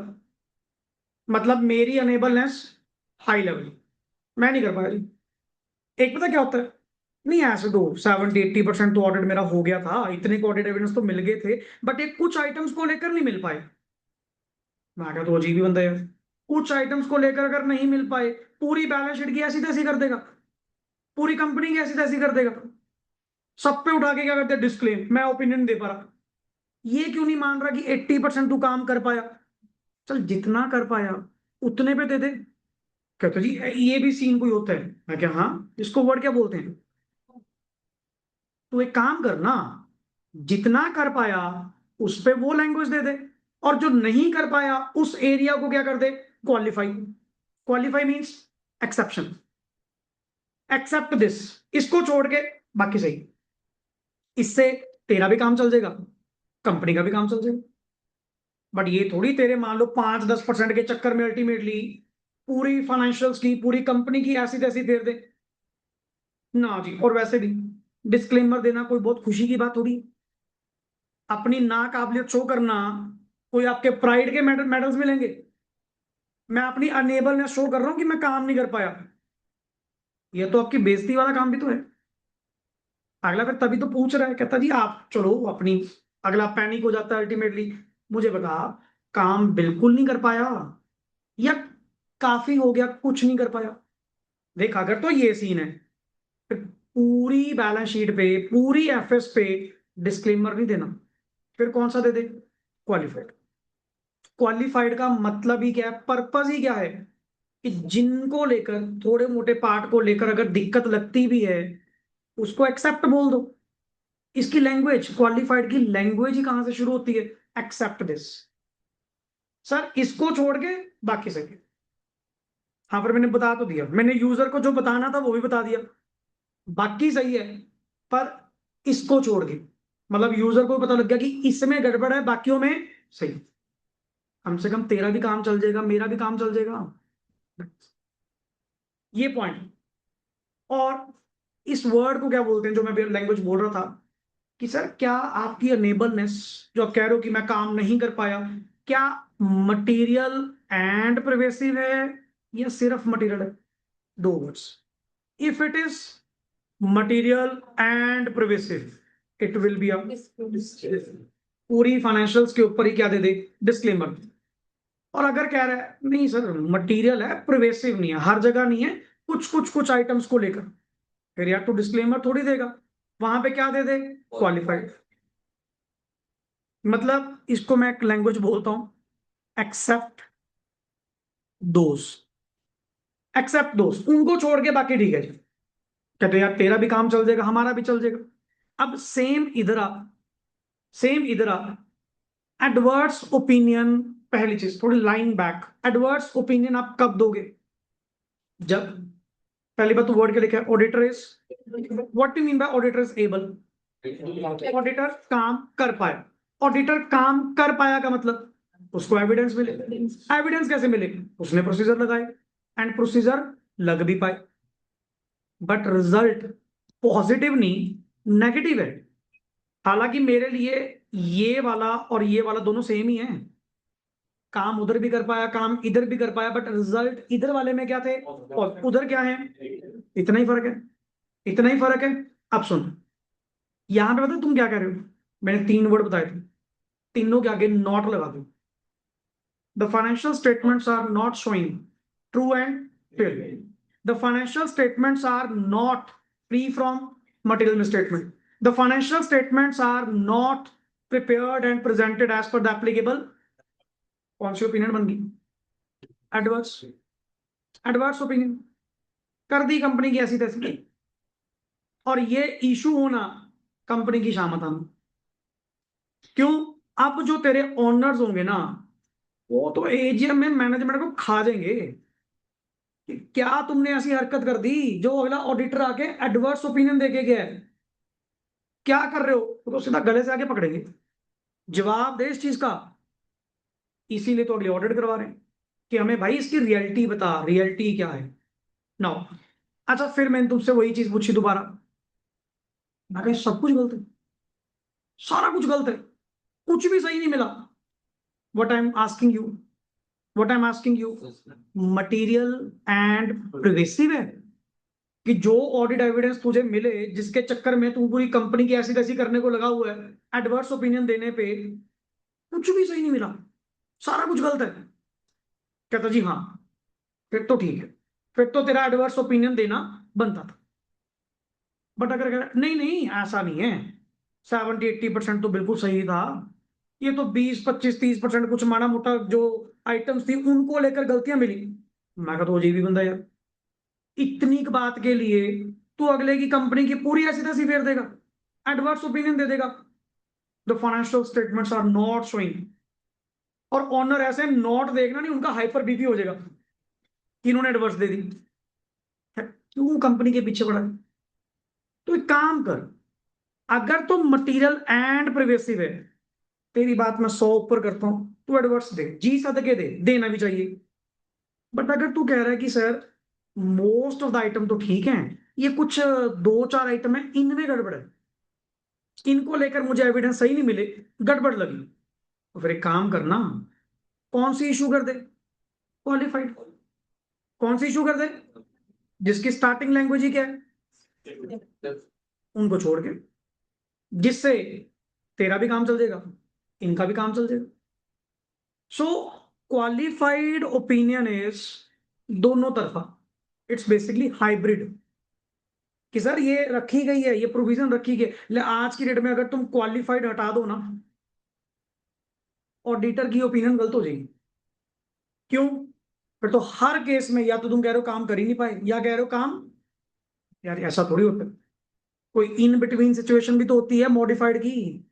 मतलब मेरी अनेबलनेस हाई लेवल, मैं नहीं कर पाया जी। एक पता क्या होता है, नहीं ऐसे तो 70-80% तो ऑडिट मेरा हो गया था, इतने को ऑडिट एविडेंस तो मिल गए थे, बट एक कुछ आइटम्स को लेकर नहीं मिल पाए। मैं कहा तो अजीब ही बंदा है, कुछ आइटम्स को लेकर अगर नहीं मिल पाए, पूरी बैलेंस शीट की ऐसी तैसी कर देगा, पूरी कंपनी की ऐसी तैसी कर देगा, सब पे उठा के क्या करते हैं, डिस्क्लेम, मैं ओपिनियन दे पा रहा। ये क्यों नहीं मान रहा कि 80% तू काम कर पाया? चल जितना कर पाया उतने पे दे दे। कहते जी ये भी सीन कोई होता है? मैं क्या हाँ, इसको वर्ड क्या बोलते हैं? तू एक काम कर ना, जितना कर पाया उस पे वो लैंग्वेज दे दे, और जो नहीं कर पाया उस एरिया को क्या कर दे, qualify. Qualify means exception, except this, इसको छोड़ के बाकी सही। इससे तेरा भी काम चल जाएगा, कंपनी का भी काम चल जाएगा। बट ये थोड़ी तेरे मान लो 5-10% के चक्कर में अल्टीमेटली पूरी फाइनेंशियल्स की, पूरी कंपनी की ऐसी तैसी फेर दे ना जी। और वैसे भी डिस्क्लेमर देना कोई बहुत खुशी की बात थोड़ी। अपनी नाकाबिलियत शो करना, कोई आपके प्राइड के मेडल्स मिलेंगे? मैं अपनी अनेबलनेस शो कर रहा हूं कि मैं काम नहीं कर पाया, ये तो आपकी बेइज्जती वाला काम भी तो है। अगला फिर तभी तो पूछ रहा है, कहता जी आप चलो अपनी, अगला पैनिक हो जाता है अल्टीमेटली, मुझे बता काम बिल्कुल नहीं कर पाया या काफी हो गया कुछ नहीं कर पाया? देख अगर तो ये सीन है, फिर पूरी बैलेंस शीट पे, पूरी एफएस पे डिस्क्लेमर नहीं देना, फिर कौन सा दे दे, क्वालिफाइड। क्वालिफाइड का मतलब ही क्या है, पर्पस ही क्या है, कि जिनको लेकर, थोड़े मोटे पार्ट को लेकर अगर दिक्कत लगती भी है उसको एक्सेप्ट बोल दो। इसकी लैंग्वेज, क्वालिफाइड की लैंग्वेज ही कहां से शुरू होती है, एक्सेप्ट दिस। सर इसको छोड़ के बाकी सही। हाँ पर मैंने बता तो दिया, मैंने यूजर को जो बताना था वो भी बता दिया, बाकी सही है, पर इसको छोड़ के, मतलब यूजर को पता लग गया कि इसमें गड़बड़ है, बाकियों में सही। कम से कम तेरा भी काम चल जाएगा, मेरा भी काम चल जाएगा, ये पॉइंट। और इस वर्ड को क्या बोलते हैं, जो मैं लैंग्वेज बोल रहा था, कि सर क्या आपकी अनेबलनेस, जो आप कह रहे हो कि मैं काम नहीं कर पाया, क्या मटेरियल एंड प्रिवेसिव है या सिर्फ मटेरियल है? दो words. If it is material and pervasive it will be a, पूरी फाइनेंशियल्स के ऊपर ही क्या दे दे, डिस्क्लेमर। और अगर कह रहा है नहीं सर मटेरियल है, प्रिवेसिव नहीं है, हर जगह नहीं है, कुछ आइटम्स को लेकर, फिर यार तो डिस्क्लेमर थोड़ी देगा, वहां पे क्या दे दे, क्वालिफाइड। मतलब इसको मैं एक लैंग्वेज बोलता हूं, एक्सेप्ट दोस, एक्सेप्ट दोस, उनको छोड़ के बाकी ठीक है जी। कहते यार तेरा भी काम चल जाएगा, हमारा भी चल जाएगा। अब सेम इधर आ एडवर्स ओपिनियन। पहली चीज थोड़ी लाइन बैक, एडवर्स ओपिनियन आप कब दोगे, जब पहली बात तो वर्ड के लिखा है auditor is, what you mean by auditor is able, auditor काम कर पाया। ऑडिटर काम कर पाया का मतलब उसको एविडेंस मिले। एविडेंस कैसे मिले, उसने प्रोसीजर लगाए, एंड प्रोसीजर लग भी पाए, बट रिजल्ट पॉजिटिव नहीं नेगेटिव है। हालांकि मेरे लिए ये वाला और ये वाला दोनों सेम ही है, काम उधर भी कर पाया, काम इधर भी कर पाया, बट रिजल्ट इधर वाले में क्या थे और उधर क्या है, इतना ही फर्क है, इतना ही फर्क है। अब सुन, यहां पे पता तुम क्या कह रहे हो, मैंने 3 वर्ड बताए थे, तीनों के आगे नॉट लगा दो। The financial statements are not showing true and fair, the financial statements are not free from material misstatement, the financial statements are not prepared and presented as per the applicable, कौन सी opinion बन गई, adverse, adverse opinion कर दी company की ऐसी तैसी। और ये इशू होना कंपनी की शामत आना, क्यों, अब जो तेरे ओनर्स होंगे ना, वो तो एजीएम में मैनेजमेंट को खा जाएंगे कि क्या तुमने ऐसी हरकत कर दी, जो अगला ऑडिटर आके एडवर्स ओपिनियन देके गया है, क्या कर रहे हो, तो सीधा गले से आके पकड़ेंगे, जवाब दे इस चीज का। इसीलिए तो अगले ऑडिट करवा रहे हैं कि हमें भाई इसकी रियलिटी बता, रियलिटी क्या है। नाउ अच्छा, फिर मैंने तुमसे वही चीज पूछी दोबारा, मैं कहा सब कुछ गलत है, सारा कुछ गलत है, कुछ भी सही नहीं मिला। What I am asking you, what I am asking you, material and pervasive है कि जो ऑडिट एविडेंस तुझे मिले, जिसके चक्कर में तू पूरी कंपनी की ऐसी तैसी करने को लगा हुआ है, एडवर्स ओपिनियन देने पे कुछ भी सही नहीं मिला, सारा कुछ गलत है। कहता जी हाँ, फिर तो ठीक है, फिर तो तेरा एडवर्स ओपिनियन देना बनता था। बट अगर नहीं नहीं ऐसा नहीं है, 70-80% तो बिल्कुल सही था, ये तो 20-25-30% कुछ माड़ा मोटा जो आइटम्स थी उनको लेकर गलतियां मिली। मैं कहा तो अजीब ही बंदा यार, इतनी बात के लिए तू अगले की कंपनी की पूरी ऐसी तैसी फेर देगा, एडवर्स ओपिनियन दे देगा। The financial statements are not showing, और ऑनर ऐसे नोट देखना नहीं, उनका हाइपर बीपी हो जाएगा कि इन्होंने एडवर्स दे दी, क्यों कंपनी के पीछे पड़ा है। तो एक काम कर, अगर तो मटेरियल एंड प्रिवेसिव है, तेरी बात मैं 100 ऊपर करता हूं, तू एडवर्स दे, जी सदके दे, देना भी चाहिए। बट अगर तू कह रहा है कि sir most of the item तो ठीक है, ये कुछ 2-4 आइटम है इनमें गड़बड़ है, इनको लेकर मुझे एविडेंस सही नहीं मिले, गड़बड़ लगी, तो फिर एक काम करना, कौन सी इशू कर दे, क्वालिफाइड, कौन सी इशू कर दे, जिसकी स्टार्टिंग लैंग्वेज ही क्या है, उनको छोड़ के, जिससे तेरा भी काम चल जाएगा, इनका भी काम चल जाएगा। सो क्वालिफाइड ओपिनियन इज दोनों तरफा, इट्स बेसिकली हाइब्रिड, कि सर ये रखी गई है, ये प्रोविजन रखी गई है, आज की डेट में अगर तुम क्वालिफाइड हटा दो ना, ऑडिटर की ओपिनियन गलत हो जाएगी। क्यों, फिर तो हर केस में या तो तुम कह रहे हो काम कर ही नहीं पाए, या कह रहे हो काम, यार ऐसा थोड़ी होता है, कोई इन बिटवीन सिचुएशन भी तो होती है मॉडिफाइड की।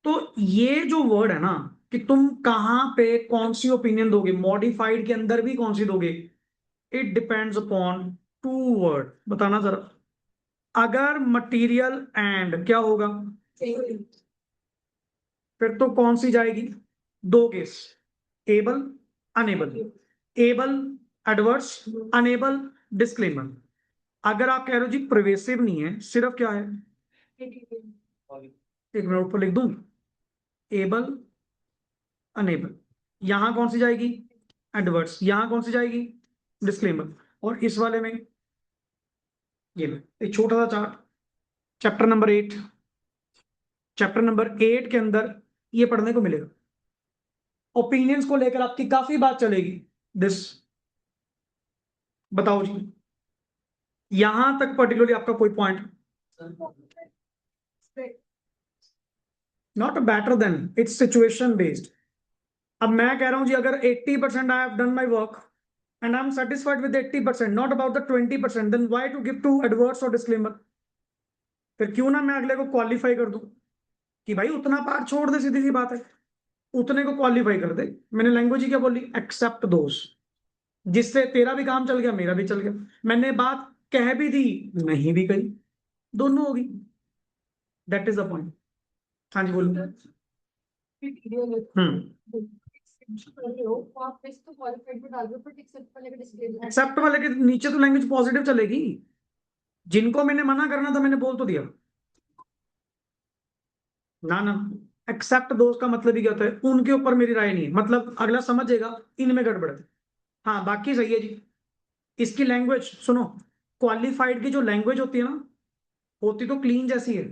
तो ये जो वर्ड है ना, कि तुम कहां पे कौन सी ओपिनियन दोगे, मॉडिफाइड के अंदर भी कौन सी दोगे, इट डिपेंड्स अपॉन 2 वर्ड, बताना जरा। अगर मटेरियल एंड क्या होगा, फिर तो कौन सी जाएगी, 2 case, able unable, able adverse, unable disclaimer. अगर आप कह रहे हो जी प्रिवेसिव नहीं है, सिर्फ क्या है, एक मिनट ऊपर लिख दूं, एबल अनेबल, यहां कौन सी जाएगी, एडवर्स, यहां कौन सी जाएगी, डिस्क्लेमर। और इस वाले में ये लो, एक छोटा सा chart, chapter number 8, chapter number 8 के अंदर ये पढ़ने को मिलेगा, ओपिनियंस को लेकर आपकी काफी बात चलेगी। दिस, बताओ जी, यहां तक पर्टिकुलरली आपका कोई point? Not better than, it's situation based. अब मैं कह रहा हूं जी, अगर 80% I have done my work and I am satisfied with 80%, not about the 20%, then why to give to adverse और डिस्क्लेमर? फिर क्यों ना मैं अगले को क्वालिफाई कर दूं कि भाई उतना पार्ट छोड़ दे, सीधी सी बात है, उतने को क्वालिफाई कर दे। मैंने लैंग्वेज ही क्या बोली? एक्सेप्ट दोस, जिससे तेरा भी काम चल गया, मेरा भी चल गया। मैंने बात कह भी दी, नहीं भी कही, दोनों होगी। That is the point. हाँ जी बोलो। एक्सेप्ट वाले के नीचे तो लैंग्वेज पॉजिटिव चलेगी। जिनको मैंने मना करना था मैंने बोल तो दिया ना ना। एक्सेप्ट दोस्त का मतलब ही क्या होता है? उनके ऊपर मेरी राय नहीं है, मतलब अगला समझेगा इनमें गड़बड़ है। हाँ बाकी सही है जी। इसकी लैंग्वेज सुनो, क्वालिफाइड की जो लैंग्वेज होती है ना, होती तो क्लीन जैसी है।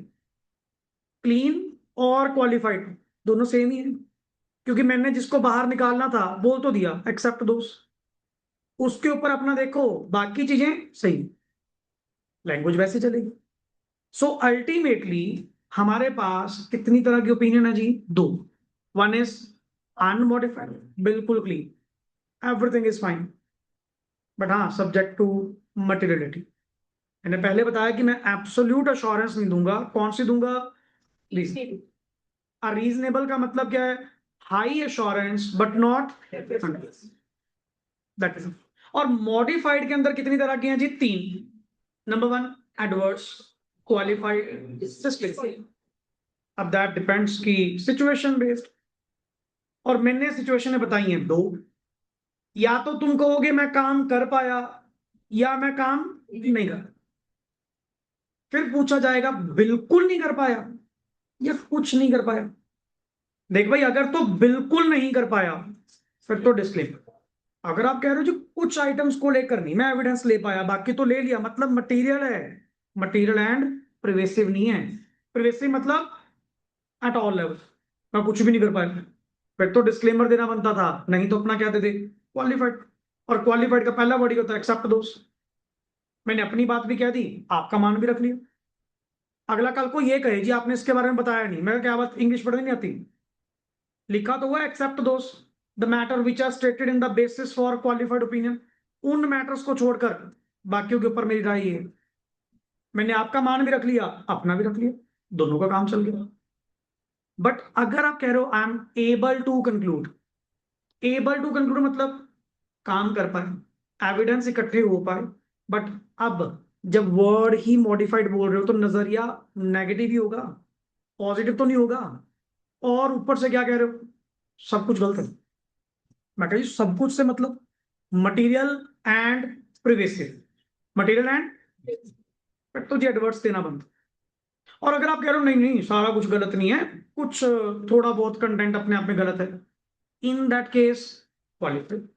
क्लीन और क्वालिफाइड दोनों सेम ही है, क्योंकि मैंने जिसको बाहर निकालना था बोल तो दिया एक्सेप्ट दोस्त, उसके ऊपर अपना देखो, बाकी चीजें सही, लैंग्वेज वैसे चलेगी। सो अल्टीमेटली हमारे पास कितनी तरह की ओपिनियन है जी? दो। वन इज अनमॉडिफाइड, बिल्कुल clean, everything is fine, but हाँ सब्जेक्ट टू मटेरियलिटी। मैंने पहले बताया कि मैं एब्सोल्यूट अश्योरेंस नहीं दूंगा। कौन सी दूंगा? रीजनेबल का मतलब क्या है? High assurance but not that is. और मॉडिफाइड के अंदर कितनी तरह की हैं जी? तीन। Number one adverse, qualified, system. अब दैट डिपेंड्स की सिचुएशन बेस्ड, और मैंने सिचुएशन बताई हैं दो। या तो तुम कहोगे मैं काम कर पाया, या मैं काम नहीं कर। फिर पूछा जाएगा बिल्कुल नहीं कर पाया या कुछ नहीं कर पाया। देख भाई, अगर तो बिल्कुल नहीं कर पाया फिर तो डिस्क्लेमर। अगर आप कह रहे हो जो कुछ आइटम्स को लेकर नहीं मैं एविडेंस ले पाया, बाकी तो ले लिया, मतलब मटेरियल है। मटेरियल एंड प्रिवेसिव नहीं है। प्रिवेसिव मतलब एट ऑल लेवल, मैं कुछ भी नहीं कर पाया, फिर तो डिस्क्लेमर देना बनता था, नहीं तो अपना क्या दे दे? क्वालिफाइड। और क्वालिफाइड का पहला वर्ड ही होता है एक्सेप्ट दोस। मैंने अपनी बात भी कह दी, आपका मान भी रख लिया। अगला कल को ये कहे जी आपने इसके बारे में बताया नहीं, मैं क्या बात, इंग्लिश पढ़ने नहीं आती? लिखा तो हुआ except those the matter which are stated in the basis for qualified opinion. उन मैटर्स को छोड़कर बाकियों के ऊपर मेरी राय है। मैंने आपका मान भी रख लिया, अपना भी रख लिया, दोनों का काम चल गया। बट अगर आप कह रहे हो I am able to conclude, able to conclude मतलब काम कर पाए, एविडेंस इकट्ठे हो पाए, बट अब जब वर्ड ही मॉडिफाइड बोल रहे हो तो नजरिया नेगेटिव ही होगा, पॉजिटिव तो नहीं होगा। और ऊपर से क्या कह रहे हो? सब कुछ गलत है। मैं कह सब कुछ से मतलब material and pervasive, material and, फिर तो जी एडवर्ट्स देना बंद। और अगर आप कह रहे हो नहीं नहीं सारा कुछ गलत नहीं है, कुछ थोड़ा बहुत कंटेंट अपने आप में गलत है, इन दैट केस क्वालिफाइड।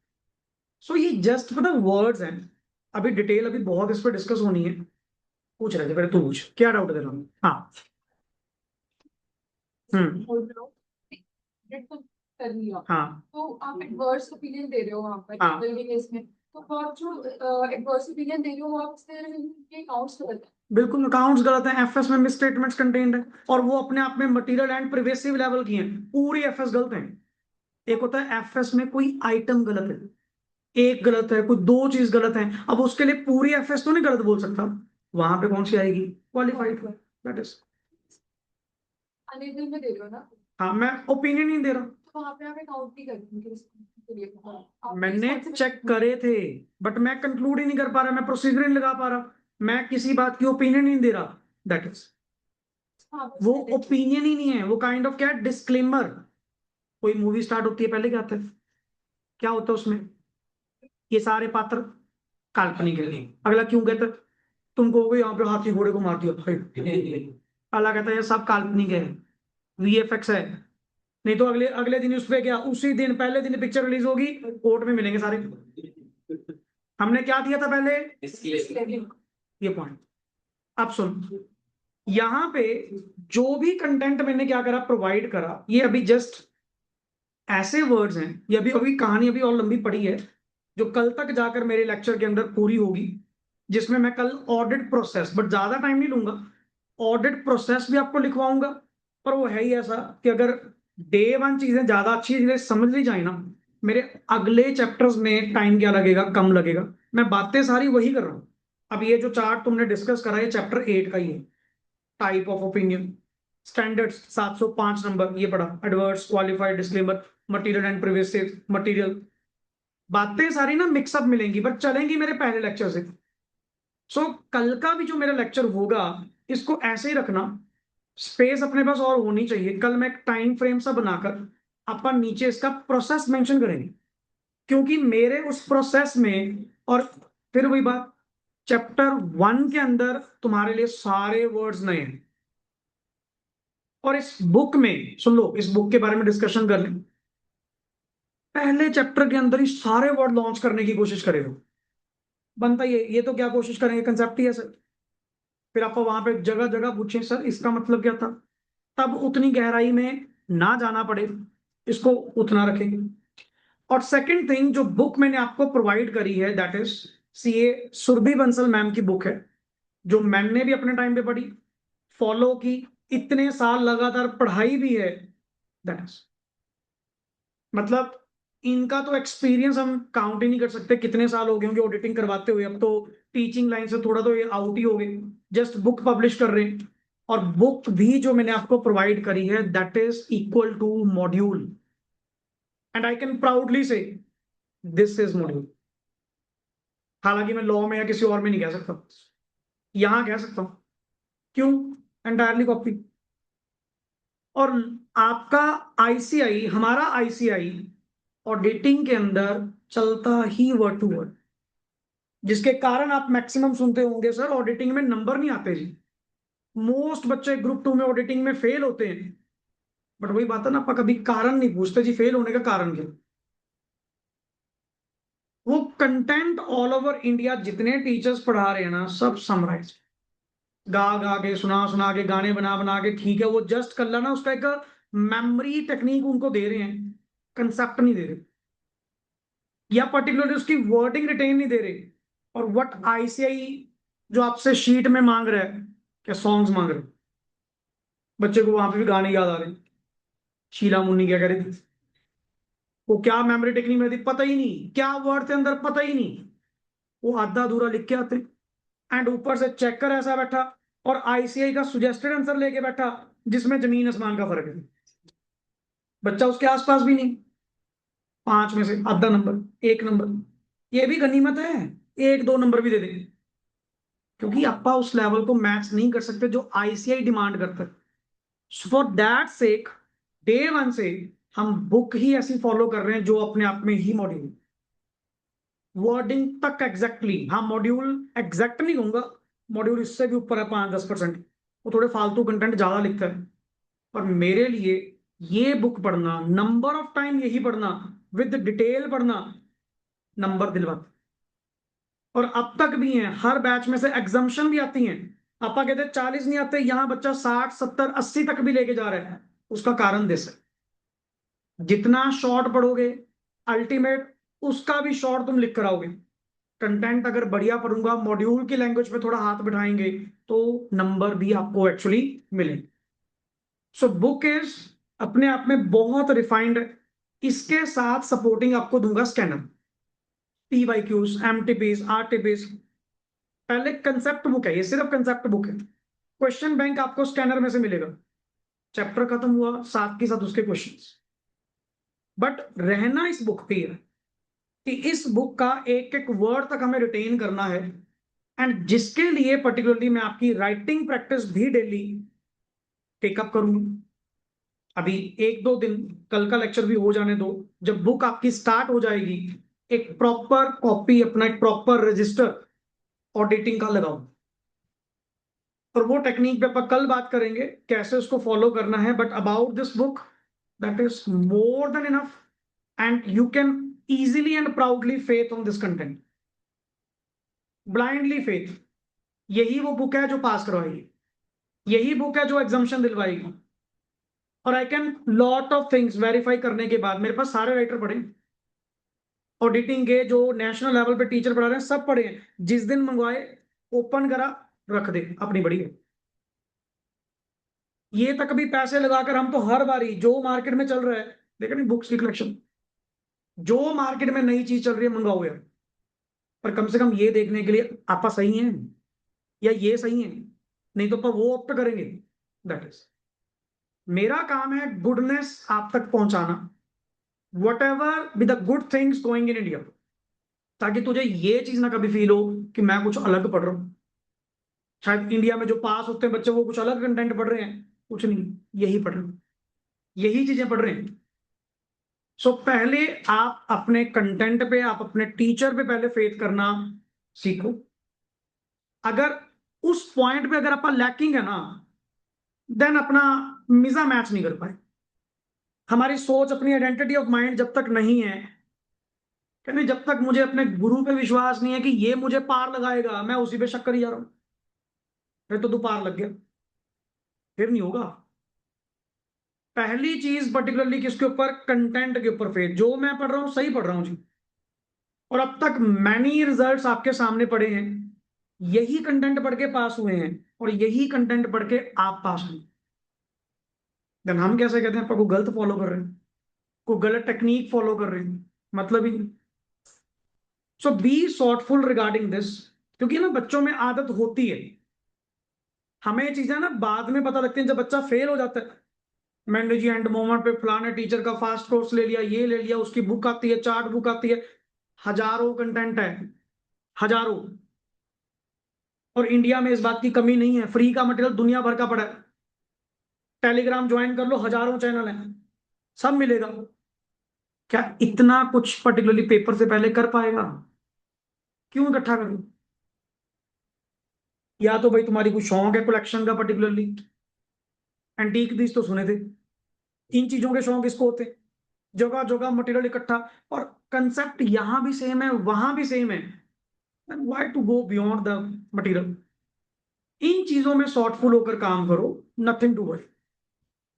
सो ये जस्ट फॉर द वर्ड्स हैं। अभी डिटेल अभी बहुत इस पर डिस्कस होनी है। पूछ रहे थे पहले, तू पूछ क्या डाउट है तेरा? हाँ। हम्म। हाँ तो आप एडवर्स ओपिनियन दे रहे हो वहाँ पर हाँ टेबल के केस में, तो आप जो एडवर्स ओपिनियन दे रहे हो आप उसके काउंट्स गलत है। बिल्कुल अकाउंट्स गलत हैं, एफएस में मिस स्टेटमेंट्स कंटेन्ड है, और वो अपने आप में मटेरियल एंड प्रिवेसिव लेवल की हैं, पूरी एफएस गलत है। एक होता है एफएस में कोई आइटम गलत है, एक गलत है, कोई दो चीज गलत है, अब उसके लिए पूरी एफएस तो नहीं गलत बोल सकता। वहां पे कौन सी आएगी? Qualified, that is. अनएबल में दे रहे हो ना, हाँ मैं ओपिनियन नहीं दे रहा, तो वहाँ पे आप काउंट नहीं करेंगे उसके लिए। आप मैंने चेक करे थे, बट मैं कंक्लूड ही नहीं कर पा रहा, मैं प्रोसीजर नहीं लगा पा रहा, मैं किसी बात की ओपिनियन नहीं दे रहा, दैट इज। वो ओपिनियन ही नहीं है, वो काइंड ऑफ क्या है? डिस्क्लेमर। कोई मूवी स्टार्ट होती है पहले क्या आता है? क्या होता है उसमें? ये सारे पात्र काल्पनिक है। अगला क्यों कहता है? तुम कहोगे यहाँ पे हाथी घोड़े को मार दिया अगला कहता है ये सब काल्पनिक है, वीएफएक्स है। नहीं तो अगले अगले दिन उस पे क्या, उसी दिन पहले दिन पिक्चर रिलीज होगी, कोर्ट में मिलेंगे सारे, हमने क्या दिया था पहले? ये पॉइंट। अब सुन, यहाँ पे जो भी कंटेंट मैंने क्या करा, प्रोवाइड करा, ये अभी जस्ट ऐसे वर्ड्स हैं, ये अभी अभी कहानी अभी और लंबी पड़ी है, जो कल तक जाकर मेरे लेक्चर के अंदर पूरी होगी। जिसमें मैं कल ऑडिट प्रोसेस, बट ज्यादा टाइम नहीं लूंगा, ऑडिट प्रोसेस भी आपको लिखवाऊंगा। पर वो है ही ऐसा कि अगर डे वन चीजें ज्यादा अच्छी चीजें समझ ली जाए ना, मेरे अगले चैप्टर्स में टाइम क्या लगेगा, कम लगेगा। मैं बातें सारी वही कर रहा हूँ। अब ये जो चार्ट तुमने डिस्कस करा है चैप्टर 8 का ही है। Type of opinion, standards 705 number ये पढ़ा, adverse, qualified, disclaimer, material and pervasive material. बातें सारी ना मिक्सअप मिलेंगी बट चलेंगी मेरे पहले लेक्चर से। सो कल का भी जो मेरा लेक्चर होगा इसको ऐसे ही रखना, स्पेस अपने पास और होनी चाहिए। कल मैं एक टाइम फ्रेम सा बनाकर अपन नीचे इसका प्रोसेस मेंशन करेंगे, क्योंकि मेरे उस प्रोसेस में, और फिर वही बात, चैप्टर 1 के अंदर तुम्हारे लिए सारे वर्ड्स नए हैं। और इस बुक में सुन लो, इस बुक के बारे में डिस्कशन कर लें, पहले चैप्टर के अंदर ही सारे वर्ड लॉन्च करने की कोशिश करेगा। बनता ये तो क्या कोशिश करेंगे, कंसेप्ट ही है सर। फिर आप वहां पे जगह जगह पूछें सर इसका मतलब क्या था, तब उतनी गहराई में ना जाना पड़े, इसको उतना रखेंगे। और सेकंड थिंग, जो बुक मैंने आपको प्रोवाइड करी है that is CA Surbhi Bansal ma'am की बुक है, जो मैंने भी अपने टाइम पे पढ़ी, फॉलो की, इतने साल लगातार पढ़ाई भी है। दैट इज मतलब इनका तो एक्सपीरियंस हम काउंट ही नहीं कर सकते, कितने साल हो गए होंगे ऑडिटिंग करवाते हुए। अब तो टीचिंग लाइन से थोड़ा तो ये आउट ही हो गए, जस्ट बुक पब्लिश कर रहे हैं। और बुक भी जो मैंने आपको प्रोवाइड करी है that is equal to module, and I can proudly say this is module. हालांकि मैं लॉ में या किसी और में नहीं कह सकता, यहां कह सकता हूं। क्यों? Entirely copy. और आपका आईसीआई, हमारा आईसीआई ऑडिटिंग के अंदर चलता ही वर्ड टू वर्ड, जिसके कारण आप मैक्सिमम सुनते होंगे सर ऑडिटिंग में नंबर नहीं आते जी। मोस्ट बच्चे ग्रुप 2 में ऑडिटिंग में फेल होते हैं। बट वही बात है ना, आप कभी कारण नहीं पूछते जी फेल होने का कारण क्या। वो कंटेंट ऑल ओवर इंडिया जितने टीचर्स पढ़ा रहे हैं ना, सब समराइज, गा गा के, सुना सुना के, गाने बना बना के, ठीक है वो जस्ट कर लेना, उसका एक मेमोरी टेक्निक उनको दे रहे हैं, कंसेप्ट नहीं दे रहे, या पर्टिकुलरली उसकी वर्डिंग रिटेन नहीं दे रहे। और व्हाट आईसीआई जो आपसे शीट में मांग रहा है, क्या सॉन्ग्स मांग रहे हैं, बच्चे को वहां पे भी गाने याद आ रहे हैं। शीला मुन्नी क्या कह रही थी, वो क्या मेमोरी टेक्निक में थी पता ही नहीं, क्या वर्ड थे अंदर पता ही नहीं, वो आधा अधूरा लिख के आते। एंड ऊपर से चेकर ऐसा बैठा, और आईसीआई का सुजेस्टेड आंसर लेके बैठा जिसमें जमीन आसमान का फर्क है, बच्चा उसके आसपास भी नहीं। 5 में से आधा नंबर, 1 नंबर, ये भी गनीमत है, 1-2 नंबर भी दे देंगे, क्योंकि अपा उस लेवल को मैच नहीं कर सकते जो आईसीआई डिमांड करता है। For that sake day one से हम बुक ही ऐसी फॉलो कर रहे हैं जो अपने आप में ही मॉड्यूल, वर्डिंग तक एग्जैक्टली, हाँ मॉड्यूल एग्जैक्ट नहीं कहूंगा, मॉड्यूल इससे भी ऊपर है 5-10%, वो थोड़े फालतू कंटेंट ज्यादा लिखता है। पर मेरे लिए ये बुक पढ़ना, नंबर ऑफ टाइम यही पढ़ना, विद डिटेल पढ़ना, नंबर दिलवाता। और अब तक भी है, हर बैच में से एग्जाम्शन भी आती हैं। आपा कहते हैं 40 नहीं आते, यहाँ बच्चा 60-70-80 तक भी लेके जा रहा है। उसका कारण दिस है, जितना शॉर्ट पढ़ोगे अल्टीमेट उसका भी शॉर्ट तुम लिख कर आओगे। कंटेंट अगर बढ़िया पढ़ूंगा, मॉड्यूल की लैंग्वेज पे थोड़ा हाथ बिठाएंगे, तो नंबर भी आपको एक्चुअली मिले। सो बुक इज अपने आप में बहुत रिफाइंड है। इसके साथ सपोर्टिंग आपको दूंगा स्कैनर, पीवाईक्यूज, एमटीपीज, आरटीपीज। पहले कंसेप्ट बुक है, ये सिर्फ कंसेप्ट बुक है। क्वेश्चन बैंक आपको स्कैनर में से मिलेगा, चैप्टर खत्म हुआ साथ के साथ उसके क्वेश्चंस। बट रहना इस बुक पे है कि इस बुक का एक एक वर्ड तक हमें रिटेन करना है, एंड जिसके लिए पर्टिकुलरली मैं आपकी राइटिंग प्रैक्टिस भी डेली टेकअप करूंगा। अभी 1-2 दिन, कल का लेक्चर भी हो जाने दो, जब बुक आपकी स्टार्ट हो जाएगी एक प्रॉपर कॉपी, अपना एक प्रॉपर रजिस्टर ऑडिटिंग का लगाओ। और वो टेक्निक पे अपन कल बात करेंगे कैसे उसको फॉलो करना है। But about this book, that is more than enough, and you can easily and proudly faith on this content, blindly faith. यही वो बुक है जो पास करवाएगी, यही बुक है जो एग्जाम्शन दिलवाएगी। और I can lot of things verify करने के बाद, मेरे पास सारे राइटर पढ़े, ऑडिटिंग के जो नेशनल लेवल पे टीचर पढ़ा रहे हैं सब पढ़े हैं, जिस दिन मंगवाए ओपन करा रख दे अपनी बड़ी है। ये तक भी पैसे लगाकर हम तो हर बारी जो मार्केट में चल रहा है, देखा नहीं, बुक्स की कलेक्शन, जो मार्केट में नई चीज चल रही है मंगाओ यार, पर कम से कम ये देखने के लिए आपा सही है या ये सही है, नहीं तो वो ऑप्ट करेंगे। दैट इज मेरा काम है गुडनेस आप तक पहुंचाना, what ever with the good things going in India, ताकि तुझे ये चीज ना कभी फील हो कि मैं कुछ अलग पढ़ रहा हूं। शायद इंडिया में जो पास होते हैं बच्चे वो कुछ अलग कंटेंट पढ़ रहे हैं, कुछ नहीं, यही पढ़ रहे हैं, यही चीजें पढ़ रहे हैं। सो पहले आप अपने कंटेंट पे, आप अपने टीचर पे पहले फेथ करना सीखो। अगर उस पॉइंट पे अगर आप लैकिंग है ना, देन अपना मिजा मैच नहीं कर पाए। हमारी सोच, अपनी आइडेंटिटी ऑफ माइंड जब तक नहीं है, कहते जब तक मुझे अपने गुरु पे विश्वास नहीं है कि ये मुझे पार लगाएगा, मैं उसी पे शक करी जा रहा हूं, फिर तो तू पार लग गया, फिर नहीं होगा। पहली चीज पर्टिकुलरली किसके ऊपर, कंटेंट के ऊपर फेथ, जो मैं पढ़ रहा हूं सही पढ़ रहा हूं जी, और अब तक मैनी रिजल्ट्स आपके सामने पड़े हैं, यही कंटेंट पढ़ के पास हुए हैं और यही कंटेंट पढ़ के आप पास हुए। देन हम कैसे कहते हैं आपको गलत फॉलो कर रहे हैं, को गलत टेक्निक फॉलो कर रहे हैं, मतलब ही नहीं। सो बी थॉटफुल रिगार्डिंग दिस, क्योंकि ना बच्चों में आदत होती है, हमें चीजें ना बाद में पता लगती हैं जब बच्चा फेल हो जाता है। मैंने जी एंड मोमेंट पे फलाने टीचर का फास्ट कोर्स ले लिया, ये ले लिया, उसकी बुक आती है, चार्ट बुक आती है, हजारों कंटेंट है, हजारों। और इंडिया में इस बात की कमी नहीं है, फ्री का मटेरियल दुनिया भर का पड़ा है। टेलीग्राम ज्वाइन कर लो, हजारों चैनल हैं, सब मिलेगा। क्या इतना कुछ पर्टिकुलरली पेपर से पहले कर पाएगा? क्यों इकट्ठा करूं? या तो भाई तुम्हारी कोई शौक है कलेक्शन का पर्टिकुलरली, एंटीक पीस तो सुने थे, इन चीजों के शौक इसको होते हैं, जगह जगह मटेरियल इकट्ठा, और कंसेप्ट यहां भी सेम है वहां भी सेम है, why to go beyond the material. इन चीजों में सॉर्टफुल होकर काम करो, नथिंग टू वरी।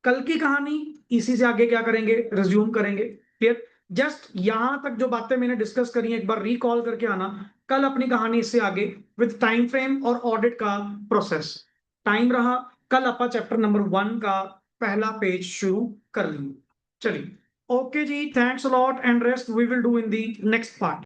कल की कहानी इसी से आगे क्या करेंगे, रिज्यूम करेंगे, क्लियर। जस्ट यहां तक जो बातें मैंने डिस्कस करी है एक बार रिकॉल करके आना, कल अपनी कहानी इससे आगे विद टाइम फ्रेम और ऑडिट का प्रोसेस। टाइम रहा, कल अपा चैप्टर नंबर 1 का पहला पेज शुरू कर लेंगे। चलिए, ओके जी, thanks a lot and rest we will do in the next part.